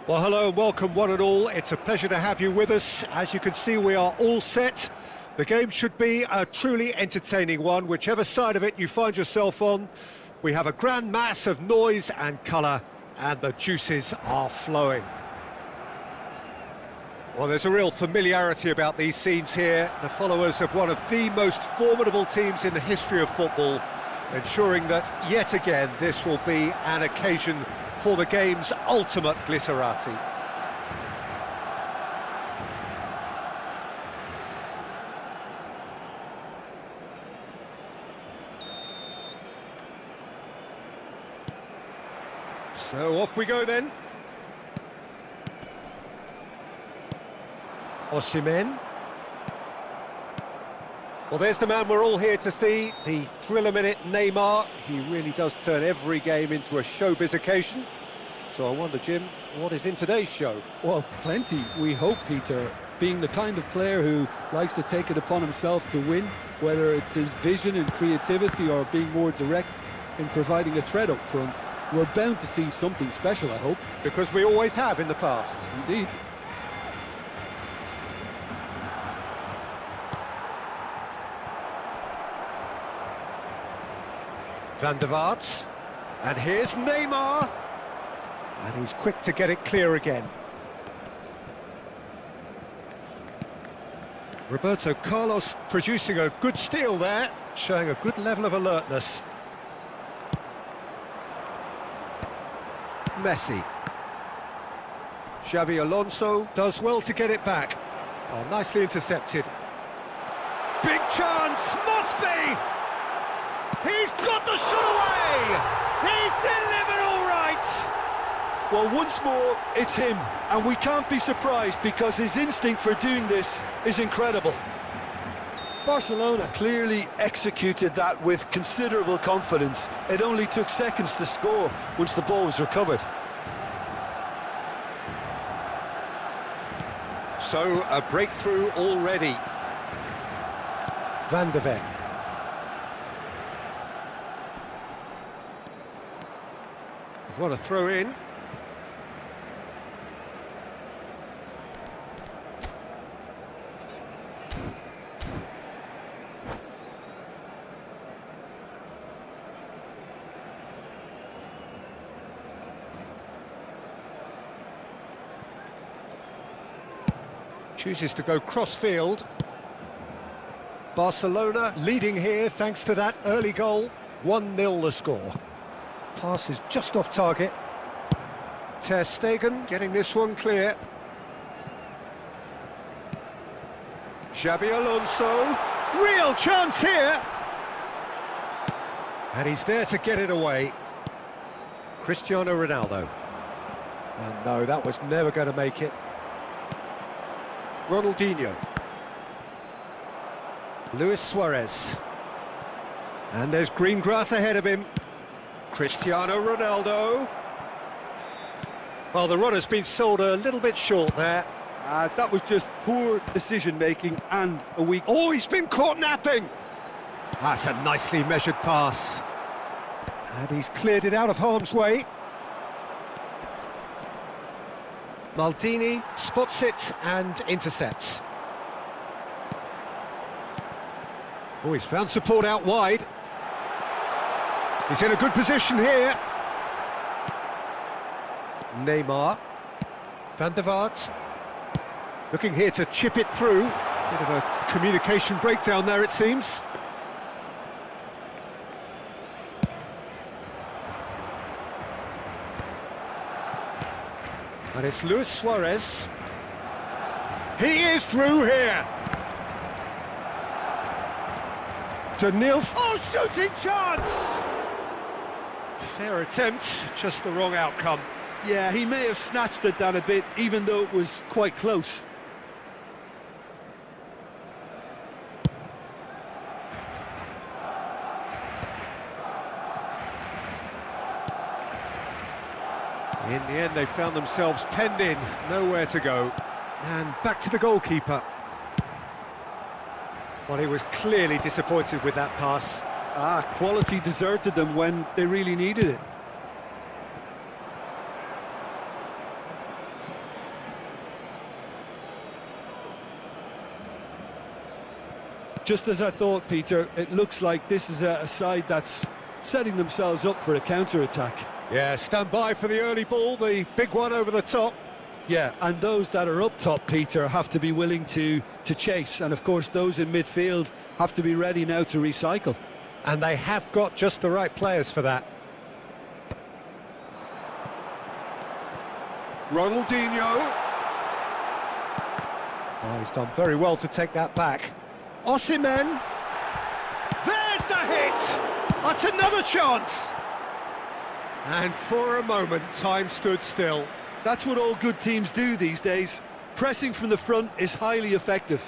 Well, hello and welcome one and all. It's a pleasure to have you with us. As you can see, we are all set. The game should be a truly entertaining one, whichever side of it you find yourself on. We have a grand mass of noise and colour, and the juices are flowing. Well, there's a real familiarity about these scenes here. The followers of one of the most formidable teams in the history of football, ensuring that, yet again, this will be an occasion for the game's ultimate glitterati. So off we go then. Osimhen. Well, there's the man we're all here to see, the thriller-minute Neymar. He really does turn every game into a showbiz occasion. So I wonder, Jim, what is in today's show? Well, plenty, we hope, Peter. Being the kind of player who likes to take it upon himself to win, whether it's his vision and creativity or being more direct in providing a threat up front, we're bound to see something special, I hope. Because we always have in the past. Indeed. Van der Vaart, and here's Neymar, and he's quick to get it clear again. Roberto Carlos producing a good steal there, showing a good level of alertness. Messi. Xabi Alonso does well to get it back. Oh, nicely intercepted. Big chance, must be! He's got the shot away! He's delivered all right! Well, once more, it's him, and we can't be surprised because his instinct for doing this is incredible. Barcelona clearly executed that with considerable confidence. It only took seconds to score once the ball was recovered. So, a breakthrough already. Van de Ven. What a throw in. Chooses to go cross-field. Barcelona leading here thanks to that early goal. 1-0 the score. Pass is just off target. Ter Stegen getting this one clear. Xabi Alonso. Real chance here. And he's there to get it away. Cristiano Ronaldo. And no, that was never going to make it. Ronaldinho. Luis Suarez. And there's green grass ahead of him. Cristiano Ronaldo. Well, the runner's been sold a little bit short there. That was just poor decision-making and a weak... Oh, he's been caught napping! That's a nicely measured pass. And he's cleared it out of harm's way. Maldini spots it and intercepts. Oh, he's found support out wide. He's in a good position here. Neymar. Van der Vaart. Looking here to chip it through. Bit of a communication breakdown there, it seems. And it's Luis Suarez. He is through here. To Niels. Oh, shooting chance! Fair attempt, just the wrong outcome. Yeah, he may have snatched at that a bit, even though it was quite close. In the end, they found themselves penned in, nowhere to go. And back to the goalkeeper. Well, he was clearly disappointed with that pass. Quality deserted them when they really needed it. Just as I thought, Peter, it looks like this is a side that's setting themselves up for a counter-attack. Yeah, stand by for the early ball, the big one over the top. Yeah, and those that are up top, Peter, have to be willing to chase. And, of course, those in midfield have to be ready now to recycle. And they have got just the right players for that. Ronaldinho. Oh, he's done very well to take that back. Osimhen. There's the hit! That's another chance! And for a moment, time stood still. That's what all good teams do these days. Pressing from the front is highly effective.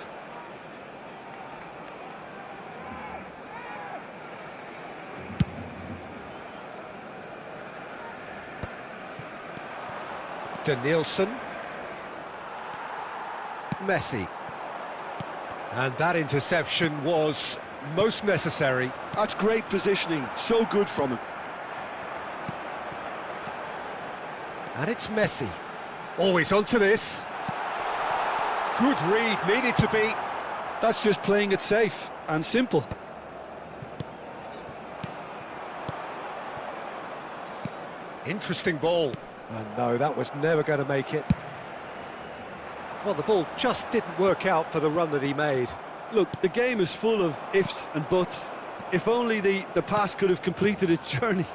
Denilson. Messi. And that interception was most necessary. That's great positioning, so good from him. And it's Messi. Always onto this. Good read, needed to be. That's just playing it safe and simple. Interesting ball. And no, that was never going to make it. Well, the ball just didn't work out for the run that he made. Look, the game is full of ifs and buts. If only the pass could have completed its journey.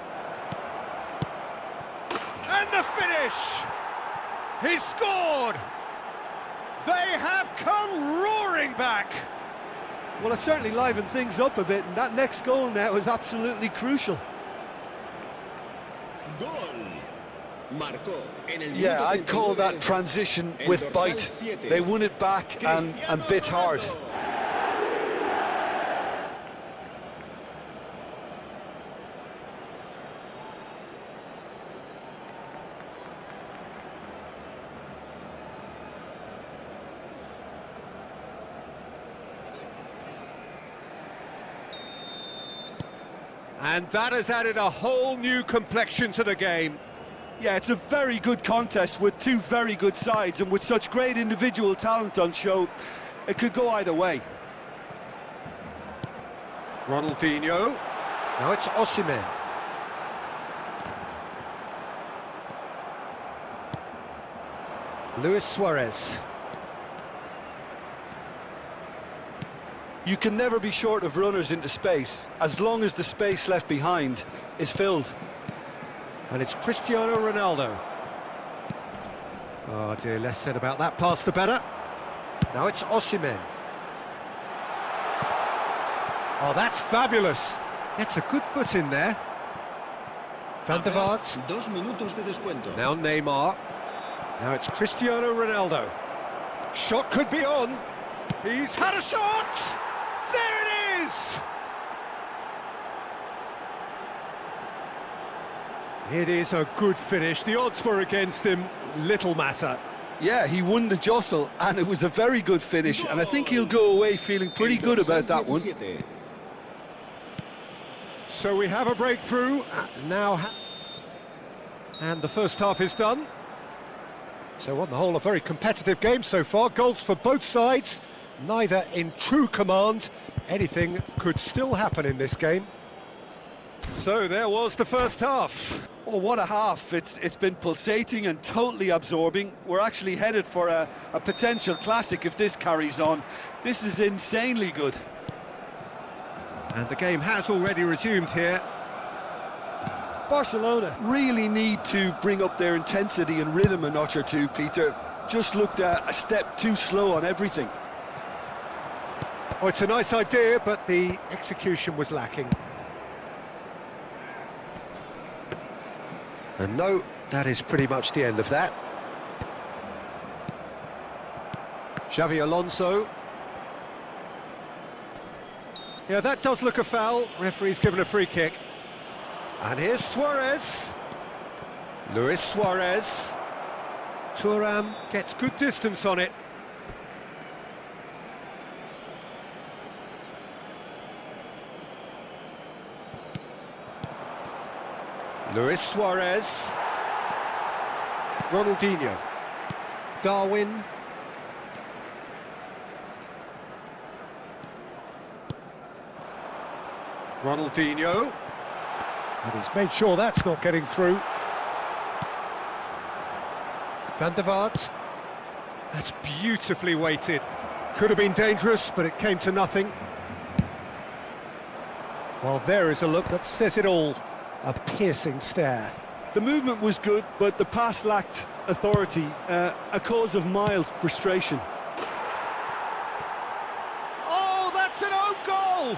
And the finish! He's scored! They have come roaring back! Well, it certainly livened things up a bit, and that next goal now is absolutely crucial. Gol. Marcó en el Yeah, minuto I'd call 39, that transition el with dorsal bite. 7, They won it back and bit hard. Cristiano Ronaldo. And that has added a whole new complexion to the game. Yeah, it's a very good contest with two very good sides, and with such great individual talent on show, it could go either way. Ronaldinho. Now it's Osimhen. Luis Suarez. You can never be short of runners into space, as long as the space left behind is filled. And it's Cristiano Ronaldo. Oh dear, less said about that pass the better. Now it's Osimhen. Oh, that's fabulous. Gets a good foot in there. Van der Vaart. 2 minutos de descuento. Now Neymar. Now it's Cristiano Ronaldo. Shot could be on. He's had a shot! There it is! It is a good finish. The odds were against him. Little matter. Yeah, he won the jostle, and it was a very good finish, and I think he'll go away feeling pretty good about that one. 17. So we have a breakthrough. Now... And the first half is done. So on the whole, a very competitive game so far. Goals for both sides. Neither in true command. Anything could still happen in this game. So there was the first half. Oh, what a half. It's been pulsating and totally absorbing. We're actually headed for a potential classic if this carries on. This is insanely good. And the game has already resumed here. Barcelona really need to bring up their intensity and rhythm a notch or two, Peter. Just looked a step too slow on everything. Oh, it's a nice idea, but the execution was lacking. And no, that is pretty much the end of that. Xavi Alonso. Yeah, that does look a foul. Referee's given a free kick. And here's Suarez. Luis Suarez. Thuram gets good distance on it. Luis Suarez. Ronaldinho. Darwin. Ronaldinho. And he's made sure that's not getting through. Van der Vaart. That's beautifully weighted. Could have been dangerous, but it came to nothing. Well, there is a look that says it all. A piercing stare. The movement was good, but the pass lacked authority, a cause of mild frustration. Oh, that's an own goal!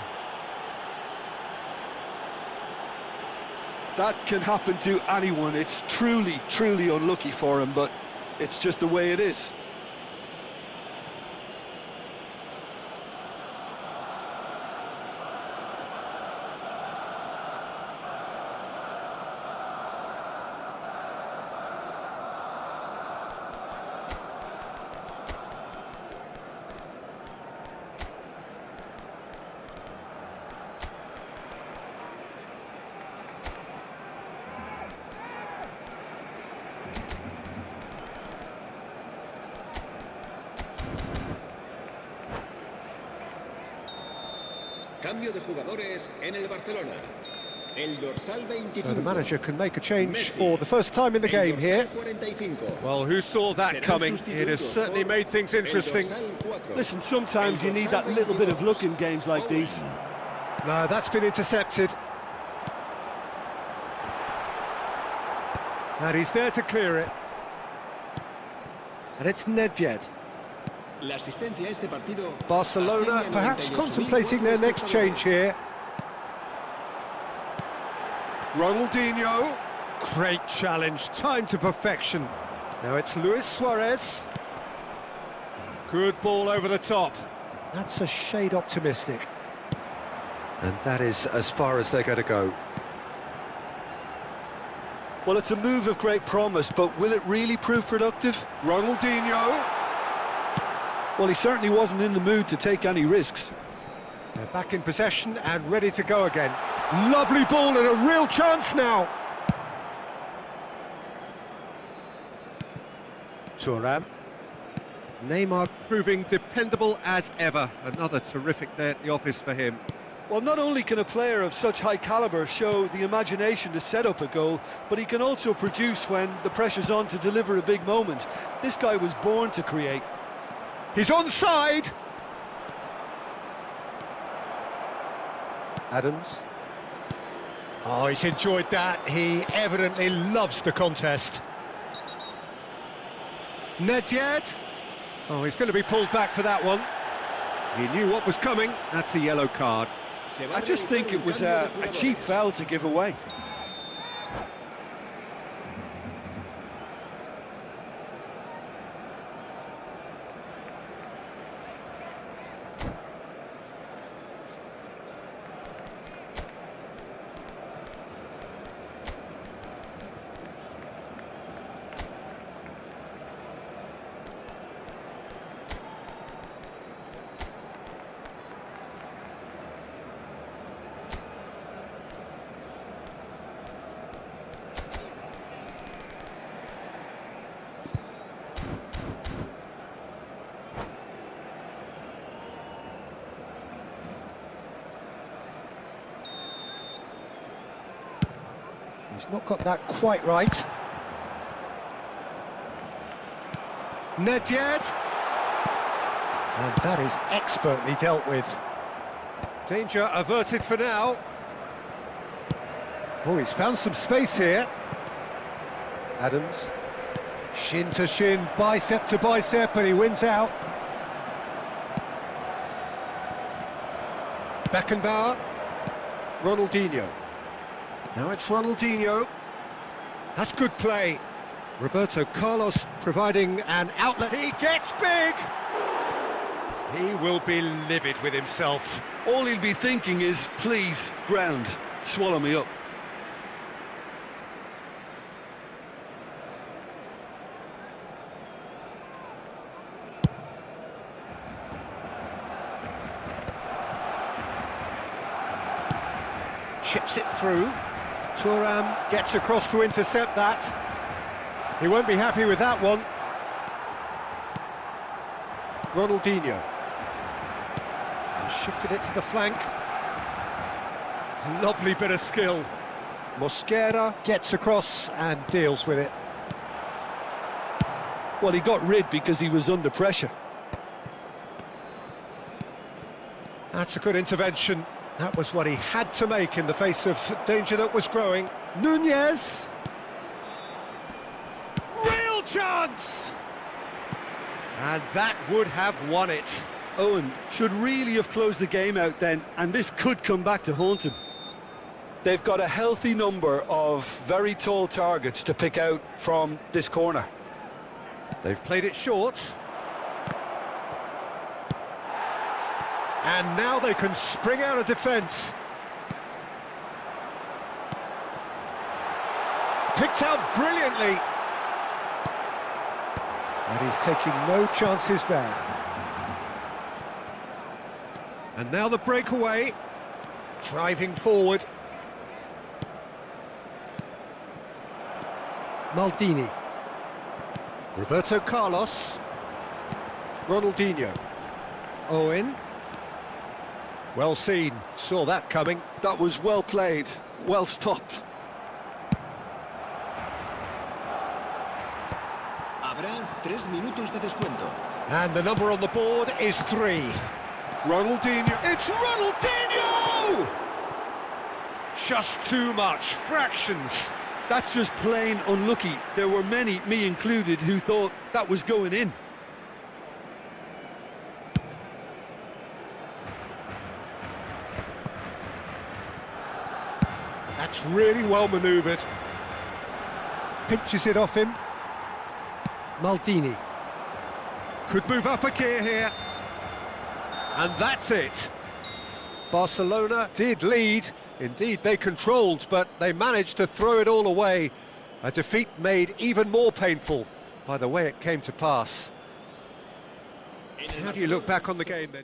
That can happen to anyone. It's truly, truly unlucky for him, but it's just the way it is. Cambio de jugadores en el Barcelona. El dorsal 25. So the manager can make a change for the first time in the game here. 45. Well, who saw that coming? It has certainly made things interesting. Listen, sometimes you need that little bit of luck in games like these. No, that's been intercepted. And he's there to clear it. And it's Nedved. La asistencia a este partido. Barcelona perhaps contemplating their next change here. Ronaldinho. Great challenge, time to perfection. Now it's Luis Suarez. Good ball over the top. That's a shade optimistic. And that is as far as they're going to go. Well, it's a move of great promise, but will it really prove productive? Ronaldinho. Well, he certainly wasn't in the mood to take any risks. They're back in possession and ready to go again. Lovely ball and a real chance now. Thuram. Neymar proving dependable as ever. Another terrific day at the office for him. Well, not only can a player of such high calibre show the imagination to set up a goal, but he can also produce when the pressure's on to deliver a big moment. This guy was born to create. He's onside. Adams. Oh, he's enjoyed that. He evidently loves the contest. Nedved. Oh, he's going to be pulled back for that one. He knew what was coming. That's a yellow card. I just think it was a cheap foul to give away. He's not got that quite right. Nedved. And that is expertly dealt with. Danger averted for now. Oh, he's found some space here. Adams. Shin to shin, bicep to bicep, and he wins out. Beckenbauer. Ronaldinho. Now it's Ronaldinho. That's good play. Roberto Carlos providing an outlet. He gets big! He will be livid with himself. All he'll be thinking is, please, ground, swallow me up. Chips it through. Thuram gets across to intercept that. He won't be happy with that one. Ronaldinho. He shifted it to the flank. Lovely bit of skill. Mosquera gets across and deals with it. Well, he got rid because he was under pressure. That's a good intervention. That was what he had to make in the face of danger that was growing. Nunez. Real chance! And that would have won it. Owen should really have closed the game out then, and this could come back to haunt him. They've got a healthy number of very tall targets to pick out from this corner. They've played it short. And now they can spring out of defence. Picked out brilliantly. And he's taking no chances there. And now the breakaway. Driving forward. Maldini. Roberto Carlos. Ronaldinho. Owen. Well seen, saw that coming. That was well played, well stopped. Habrá 3 minutos de descuento. And the number on the board is 3. Ronaldinho, it's Ronaldinho! Just too much, fractions. That's just plain unlucky. There were many, me included, who thought that was going in. That's really well manoeuvred. Pinches it off him. Maldini. Could move up a gear here. And that's it. Barcelona did lead. Indeed, they controlled, but they managed to throw it all away. A defeat made even more painful by the way it came to pass. How do you look back on the game then?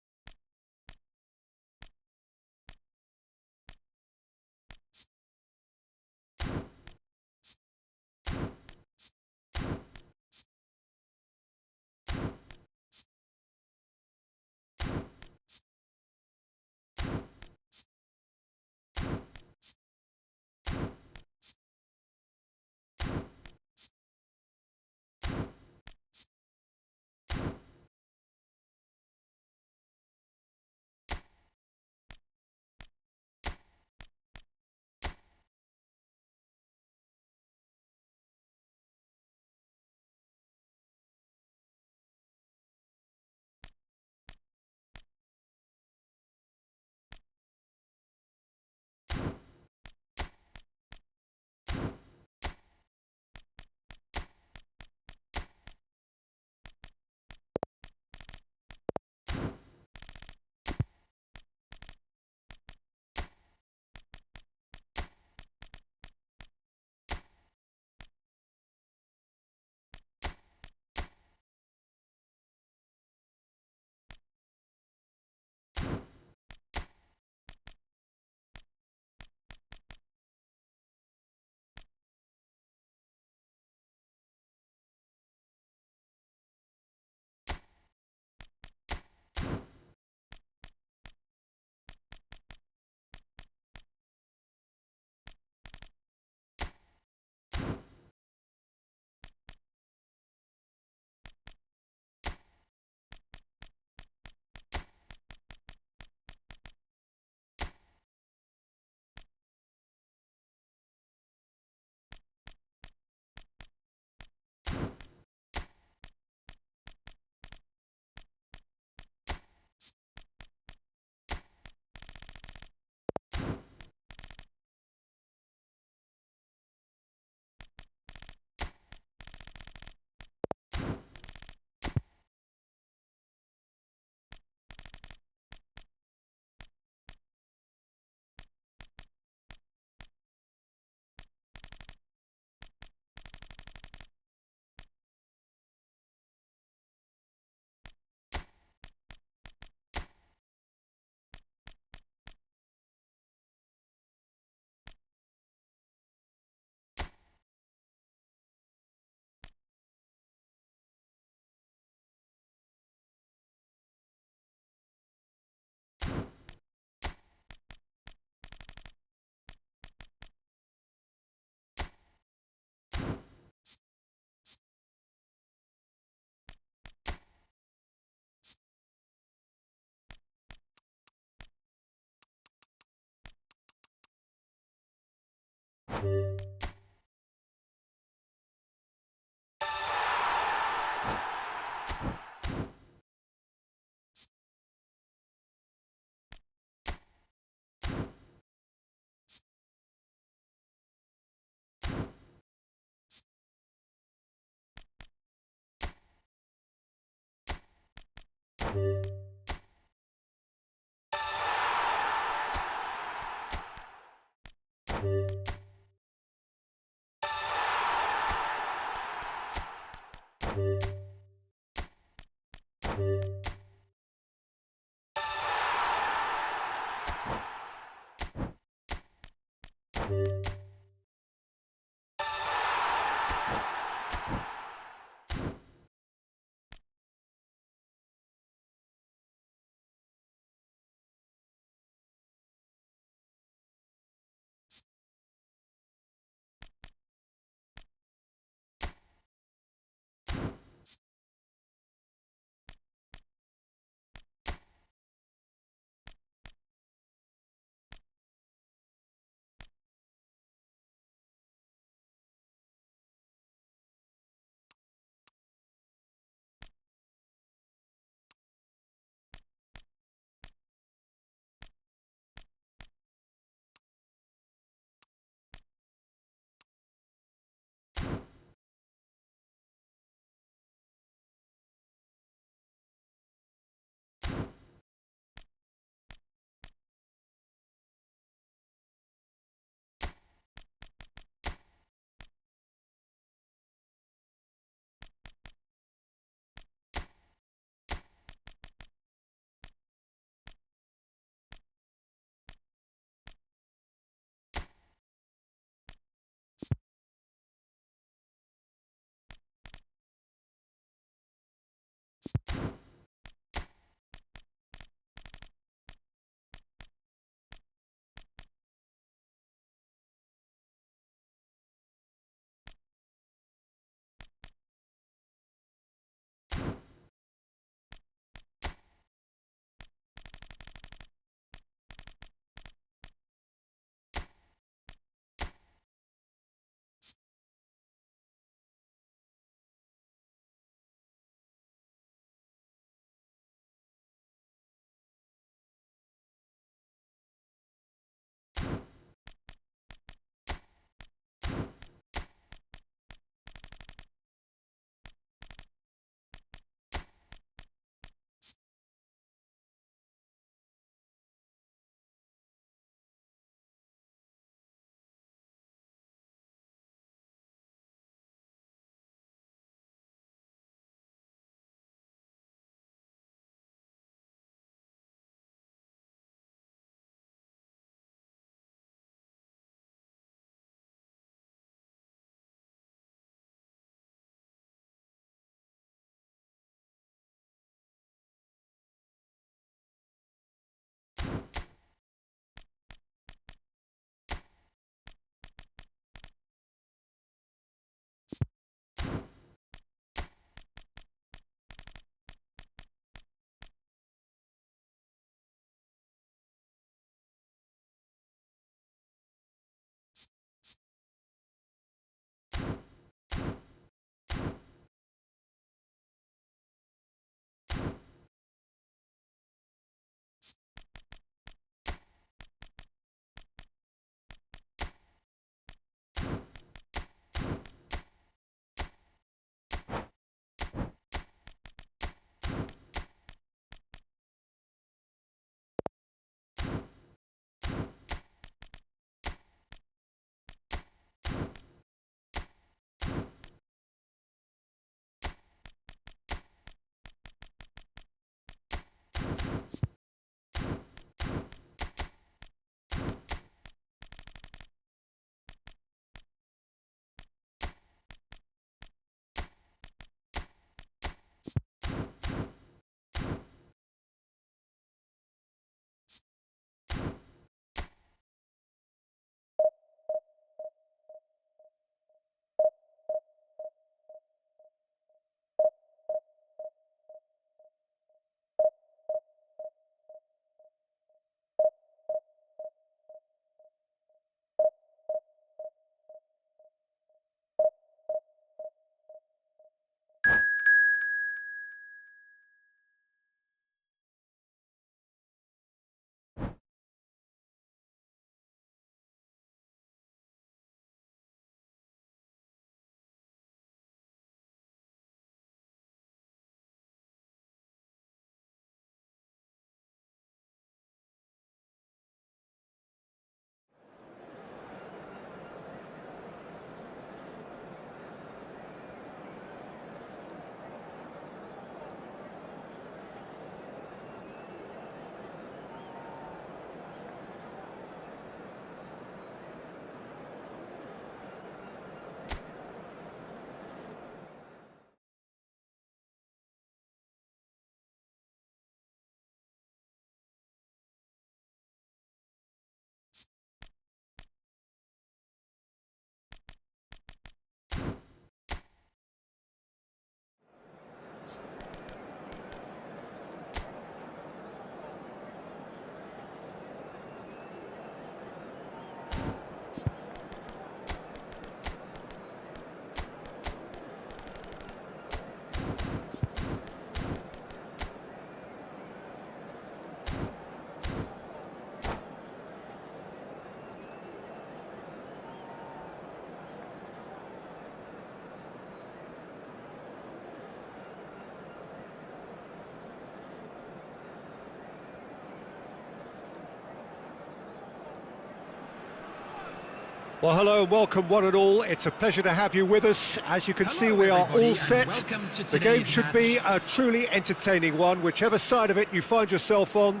Well, hello and welcome one and all. It's a pleasure to have you with us. As you can see, we are all set. The game should be a truly entertaining one, whichever side of it you find yourself on.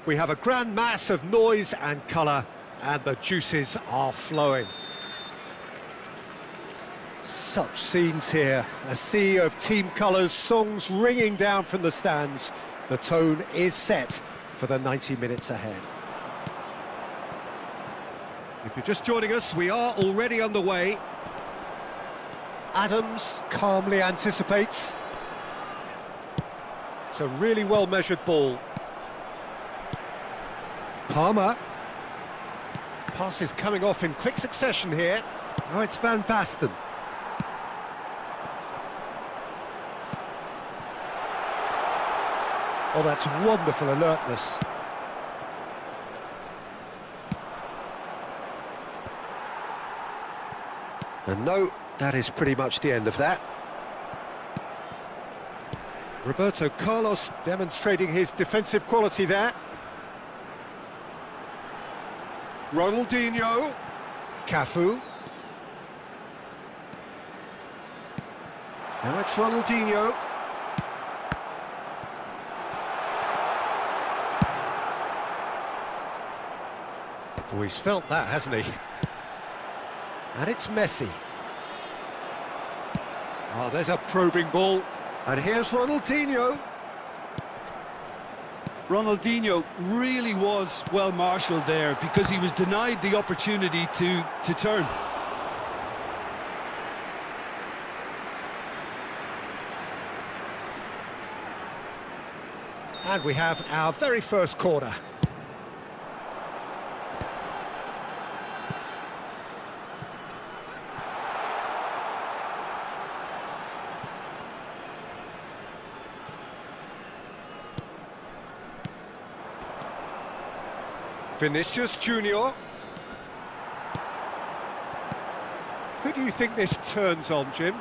We have a grand mass of noise and colour, and the juices are flowing. Such scenes here, a sea of team colours, songs ringing down from the stands. The tone is set for the 90 minutes ahead. If you're just joining us, we are already underway. Adams calmly anticipates. It's a really well-measured ball. Palmer. Pass is coming off in quick succession here. Oh, it's Van Basten. Oh, that's wonderful alertness. And no, that is pretty much the end of that. Roberto Carlos demonstrating his defensive quality there. Ronaldinho. Cafu. Now it's Ronaldinho. Oh, he's felt that, hasn't he? And it's Messi. Oh, there's a probing ball. And here's Ronaldinho. Ronaldinho really was well marshalled there because he was denied the opportunity to turn. And we have our very first corner. Vinicius Junior. Who do you think this turns on, Jim?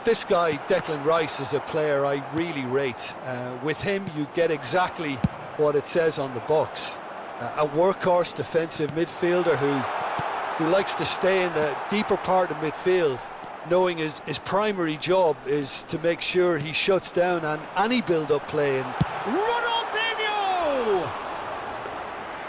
This guy, Declan Rice, is a player I really rate. With him, you get exactly what it says on the box. A workhorse defensive midfielder who likes to stay in the deeper part of midfield, knowing his primary job is to make sure he shuts down any build-up play. And Ronaldinho!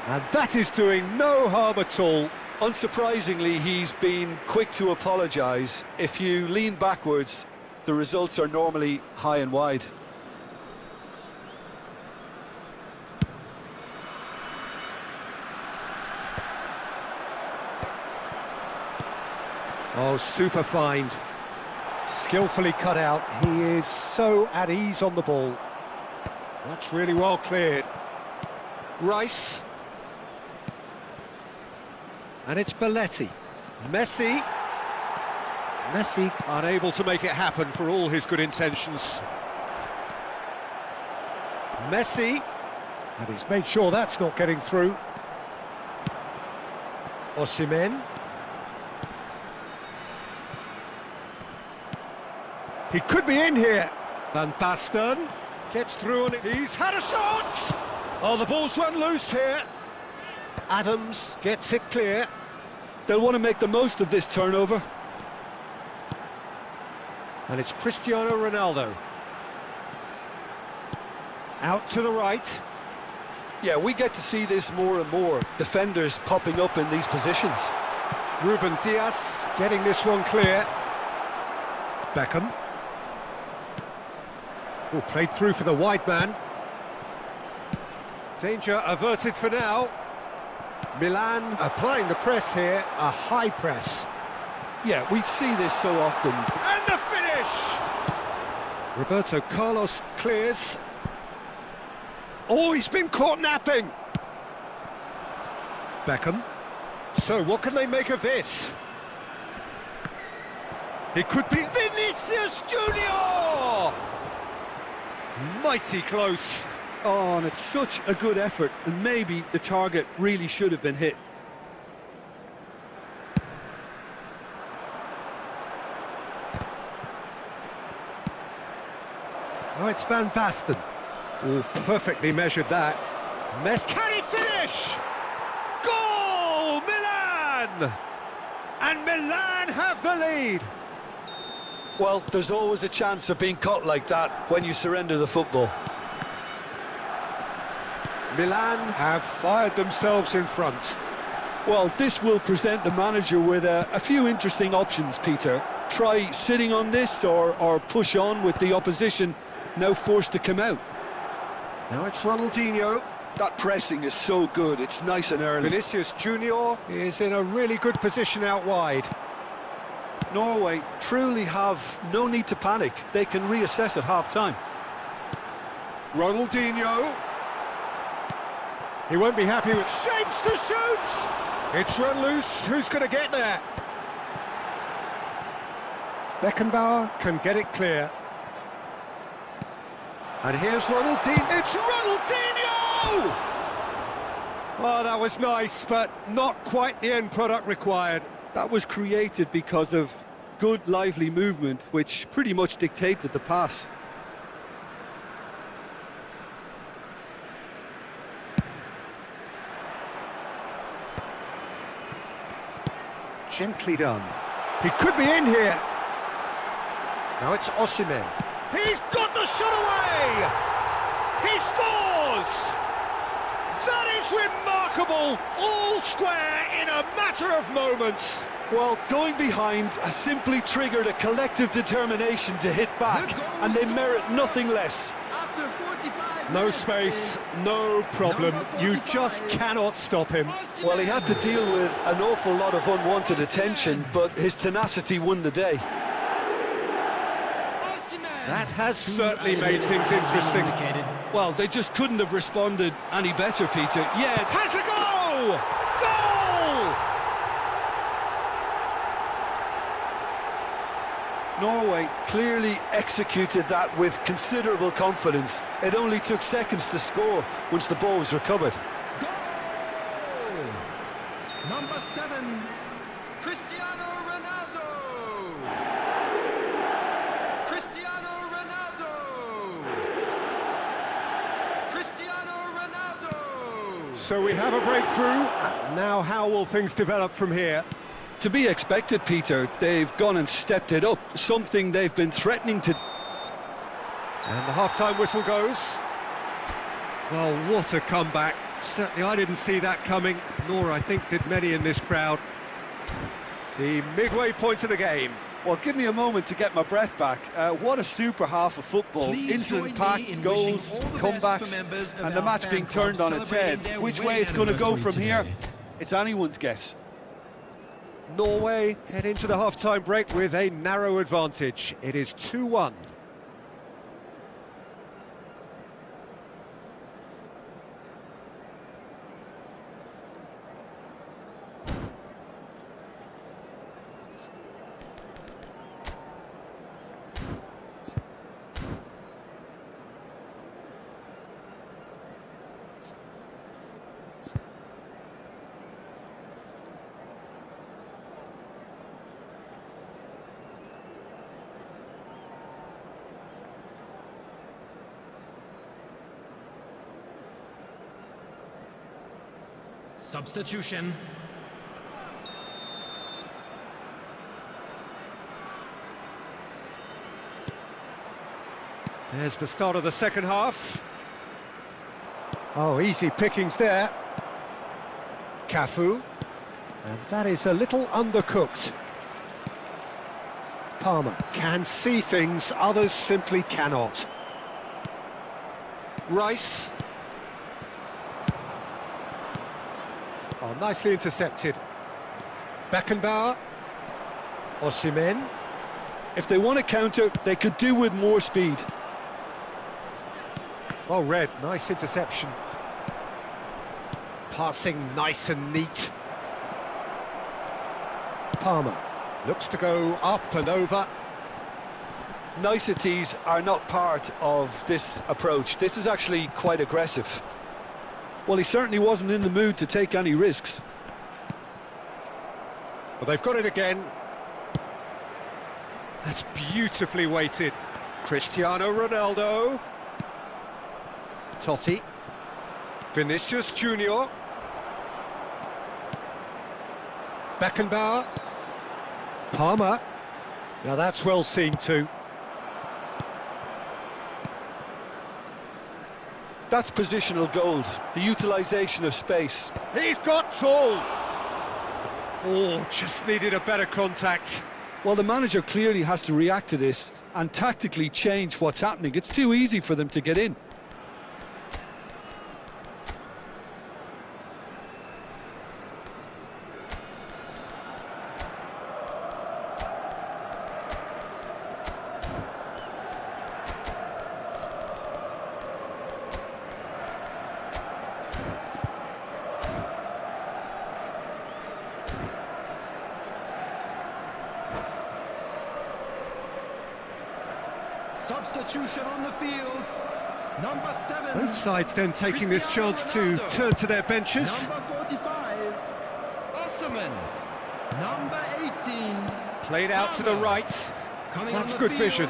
And that is doing no harm at all. unsurprisingly, he's been quick to apologise. If you lean backwards, the results are normally high and wide. Oh, super find. Skillfully cut out. He is so at ease on the ball. That's really well cleared. Rice. And it's Belletti. Messi. Messi unable to make it happen for all his good intentions. Messi. And he's made sure that's not getting through. Osimhen. He could be in here. Van Basten gets through on it. He's had a shot! Oh, the ball's run loose here. Adams gets it clear. They'll want to make the most of this turnover. And it's Cristiano Ronaldo. Out to the right. Yeah, we get to see this more and more. Defenders popping up in these positions. Ruben Dias getting this one clear. Beckham. Oh, played through for the wide man. Danger averted for now. Milan applying the press here, a high press. Yeah, we see this so often. And the finish! Roberto Carlos clears. Oh, he's been caught napping. Beckham. So what can they make of this? It could be Vinicius Junior! Mighty close. Oh, and it's such a good effort, and maybe the target really should have been hit. Oh, it's Van Basten. Oh, perfectly measured that. Messi. Can he finish? Goal, Milan! And Milan have the lead. Well, there's always a chance of being caught like that when you surrender the football. Milan have fired themselves in front. Well, this will present the manager with a few interesting options, Peter. Try sitting on this or push on with the opposition now forced to come out. Now it's Ronaldinho. That pressing is so good, it's nice and early. Vinicius Junior is in a really good position out wide. Norway truly have no need to panic. They can reassess at half-time. Ronaldinho. He won't be happy with shapes to shoot. It's run loose. Who's going to get there? Beckenbauer can get it clear. And here's Ronaldinho. It's Ronaldinho! Oh, that was nice, but not quite the end product required. That was created because of good, lively movement, which pretty much dictated the pass. Gently done. He could be in here. Now it's Osimhen. He's got the shot away! He scores! That is remarkable! All square in a matter of moments. Well, going behind has simply triggered a collective determination to hit back, and they merit nothing less. No space, no problem. You just cannot stop him. Well, he had to deal with an awful lot of unwanted attention, but his tenacity won the day. That has certainly made things interesting. Well, they just couldn't have responded any better, Peter. Yeah, Has a goal! Goal! Norway clearly executed that with considerable confidence. It only took seconds to score once the ball was recovered. Goal! Number 7, Cristiano Ronaldo! Cristiano Ronaldo! Cristiano Ronaldo! So we have a breakthrough. Now how will things develop from here? To be expected, Peter. They've gone and stepped it up, something they've been threatening to... And the half-time whistle goes. Well, what a comeback. Certainly I didn't see that coming, nor I think did many in this crowd. The midway point of the game. Well, give me a moment to get my breath back. What a super half of football. Incident-packed goals, comebacks, and the match being turned on its head. Which way it's going to go from here, it's anyone's guess. Norway head into the half-time break with a narrow advantage. It is 2-1. Substitution. There's the start of the second half. Oh, easy pickings there. Cafu. And that is a little undercooked. Palmer can see things others simply cannot. Rice. Oh, nicely intercepted. Beckenbauer. Osimhen. If they want to counter, they could do with more speed. Well read, nice interception. Passing nice and neat. Palmer looks to go up and over. Niceties are not part of this approach. This is actually quite aggressive. Well, he certainly wasn't in the mood to take any risks. Well, they've got it again. That's beautifully weighted. Cristiano Ronaldo. Totti. Vinicius Junior. Beckenbauer. Palmer. Now that's well seen too. That's positional gold, the utilisation of space. He's got tall. Oh, just needed a better contact. Well, the manager clearly has to react to this and tactically change what's happening. It's too easy for them to get in. Substitution on the field. Number 7. Both sides then taking this chance to turn to their benches. Number 45. Osman. Number 18. Played out to the right. Coming That's on the good field. vision.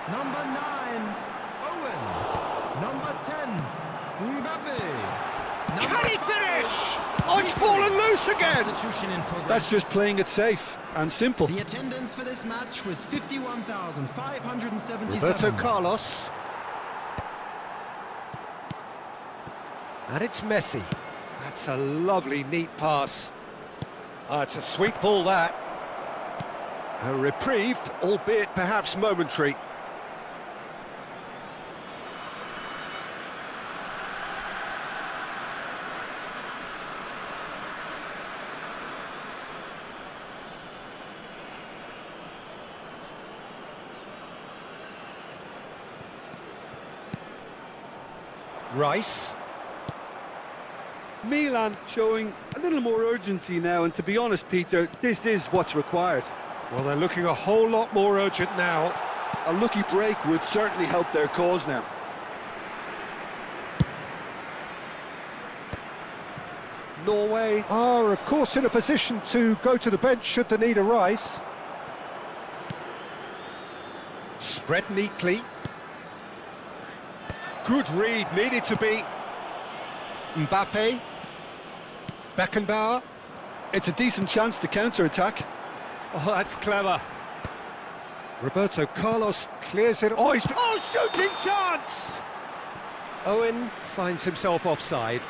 Number 9. Owen. Number 10. Mbappe. Can he finish? Oh, it's fallen loose again. Substitution in progress. That's just playing it safe and simple. The attendance for this match was 51,577. Roberto Carlos. And it's Messi. That's a lovely, neat pass. It's a sweet ball, that. A reprieve, albeit perhaps momentary. Rice. Milan showing a little more urgency now, and to be honest, Peter, this is what's required. Well, they're looking a whole lot more urgent now. A lucky break would certainly help their cause now. Norway are, of course, in a position to go to the bench should they need a rise. Spread neatly. Good read, needed to be. Mbappe. Beckenbauer. It's a decent chance to counter-attack. Oh, that's clever. Roberto Carlos clears it. Oh, shooting chance! Owen finds himself offside.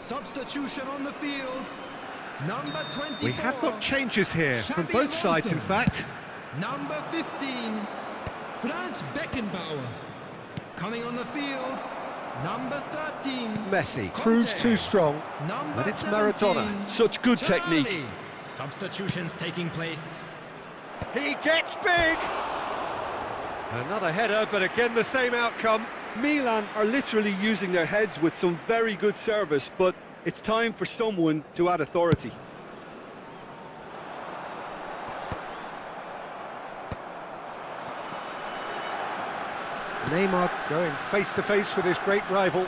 Substitution on the field. Number 24. We have got changes here from Xabi both sides, in Alonso. fact. Number 15. Franz Beckenbauer. Coming on the field. Number 13. Messi proves too strong, Number and it's 17, Maradona. Such good Charlie. technique. Substitutions taking place. He gets big! Another header, but again the same outcome. Milan are literally using their heads with some very good service, but it's time for someone to add authority. Neymar going face-to-face with his great rival.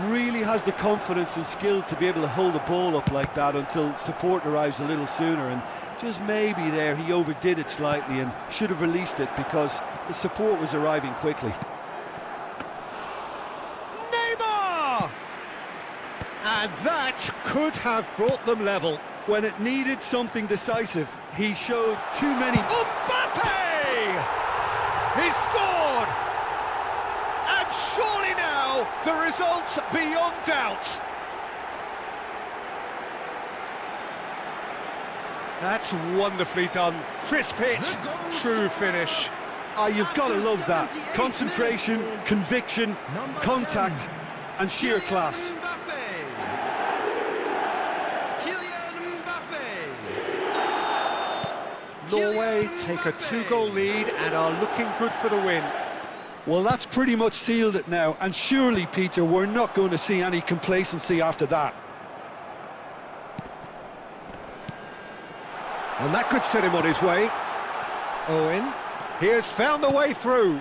Really has the confidence and skill to be able to hold the ball up like that until support arrives a little sooner, and just maybe there he overdid it slightly and should have released it because the support was arriving quickly. Neymar! And that could have brought them level. When it needed something decisive, he showed too many. Mbappe! He scored! And surely now, the result's beyond doubt. That's wonderfully done. Crisp hit, true finish. Ah, you've got to love that. Concentration, conviction, contact, and sheer class. Kylian Mbappe. Norway take a 2-goal lead and are looking good for the win. Well, that's pretty much sealed it now, and surely, Peter, we're not going to see any complacency after that. And that could set him on his way. Owen, he has found the way through.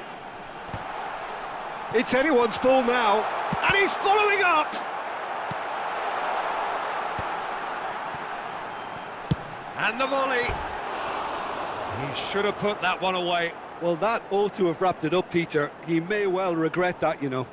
It's anyone's ball now, and he's following up! And the volley. He should have put that one away. Well, that ought to have wrapped it up, Peter. He may well regret that, you know.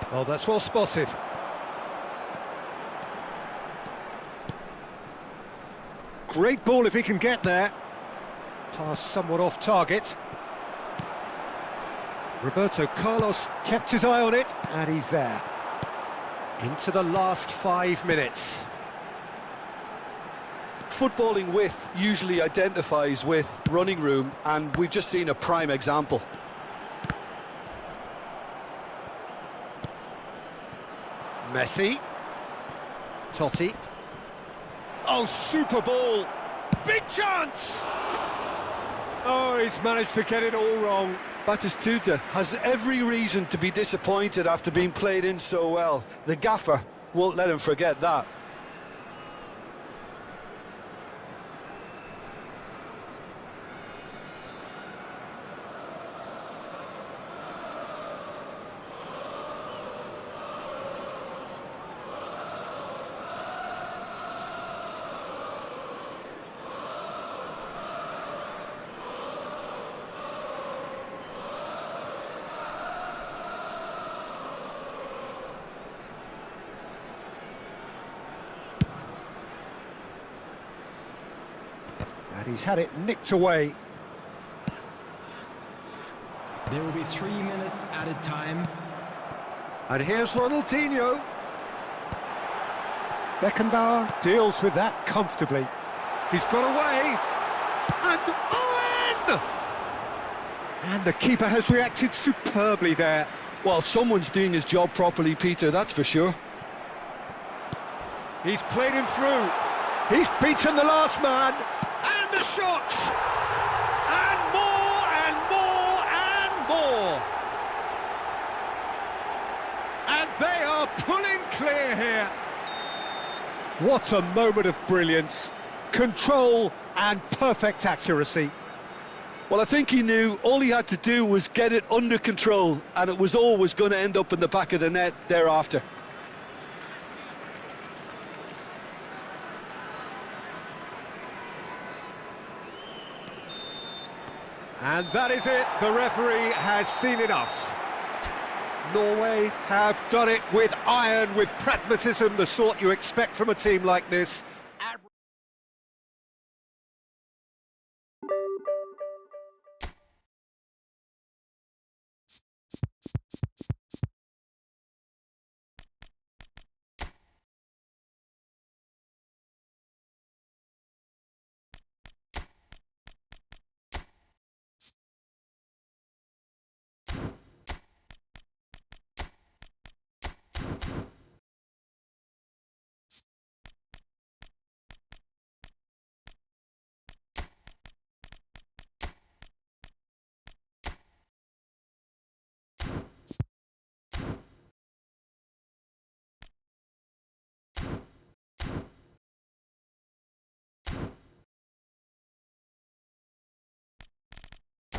Oh, that's well spotted. Great ball if he can get there. Pass somewhat off target. Roberto Carlos kept his eye on it, and he's there. Into the last 5 minutes. Footballing width usually identifies with running room, and we've just seen a prime example. Messi. Totti. Oh, super ball. Big chance! Oh, he's managed to get it all wrong. Batistuta has every reason to be disappointed after being played in so well. The gaffer won't let him forget that. And he's had it nicked away. There will be 3 minutes added time. And here's Ronaldinho. Beckenbauer deals with that comfortably. He's got away. And Owen! And the keeper has reacted superbly there. Well, someone's doing his job properly, Peter, that's for sure. He's played him through. He's beaten the last man. And the shots! And more, and more, and more! And they are pulling clear here. What a moment of brilliance. Control and perfect accuracy. Well, I think he knew all he had to do was get it under control, and it was always going to end up in the back of the net thereafter. And that is it. The referee has seen enough. Norway have done it with iron, with pragmatism, the sort you expect from a team like this.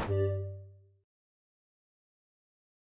Bye-bye.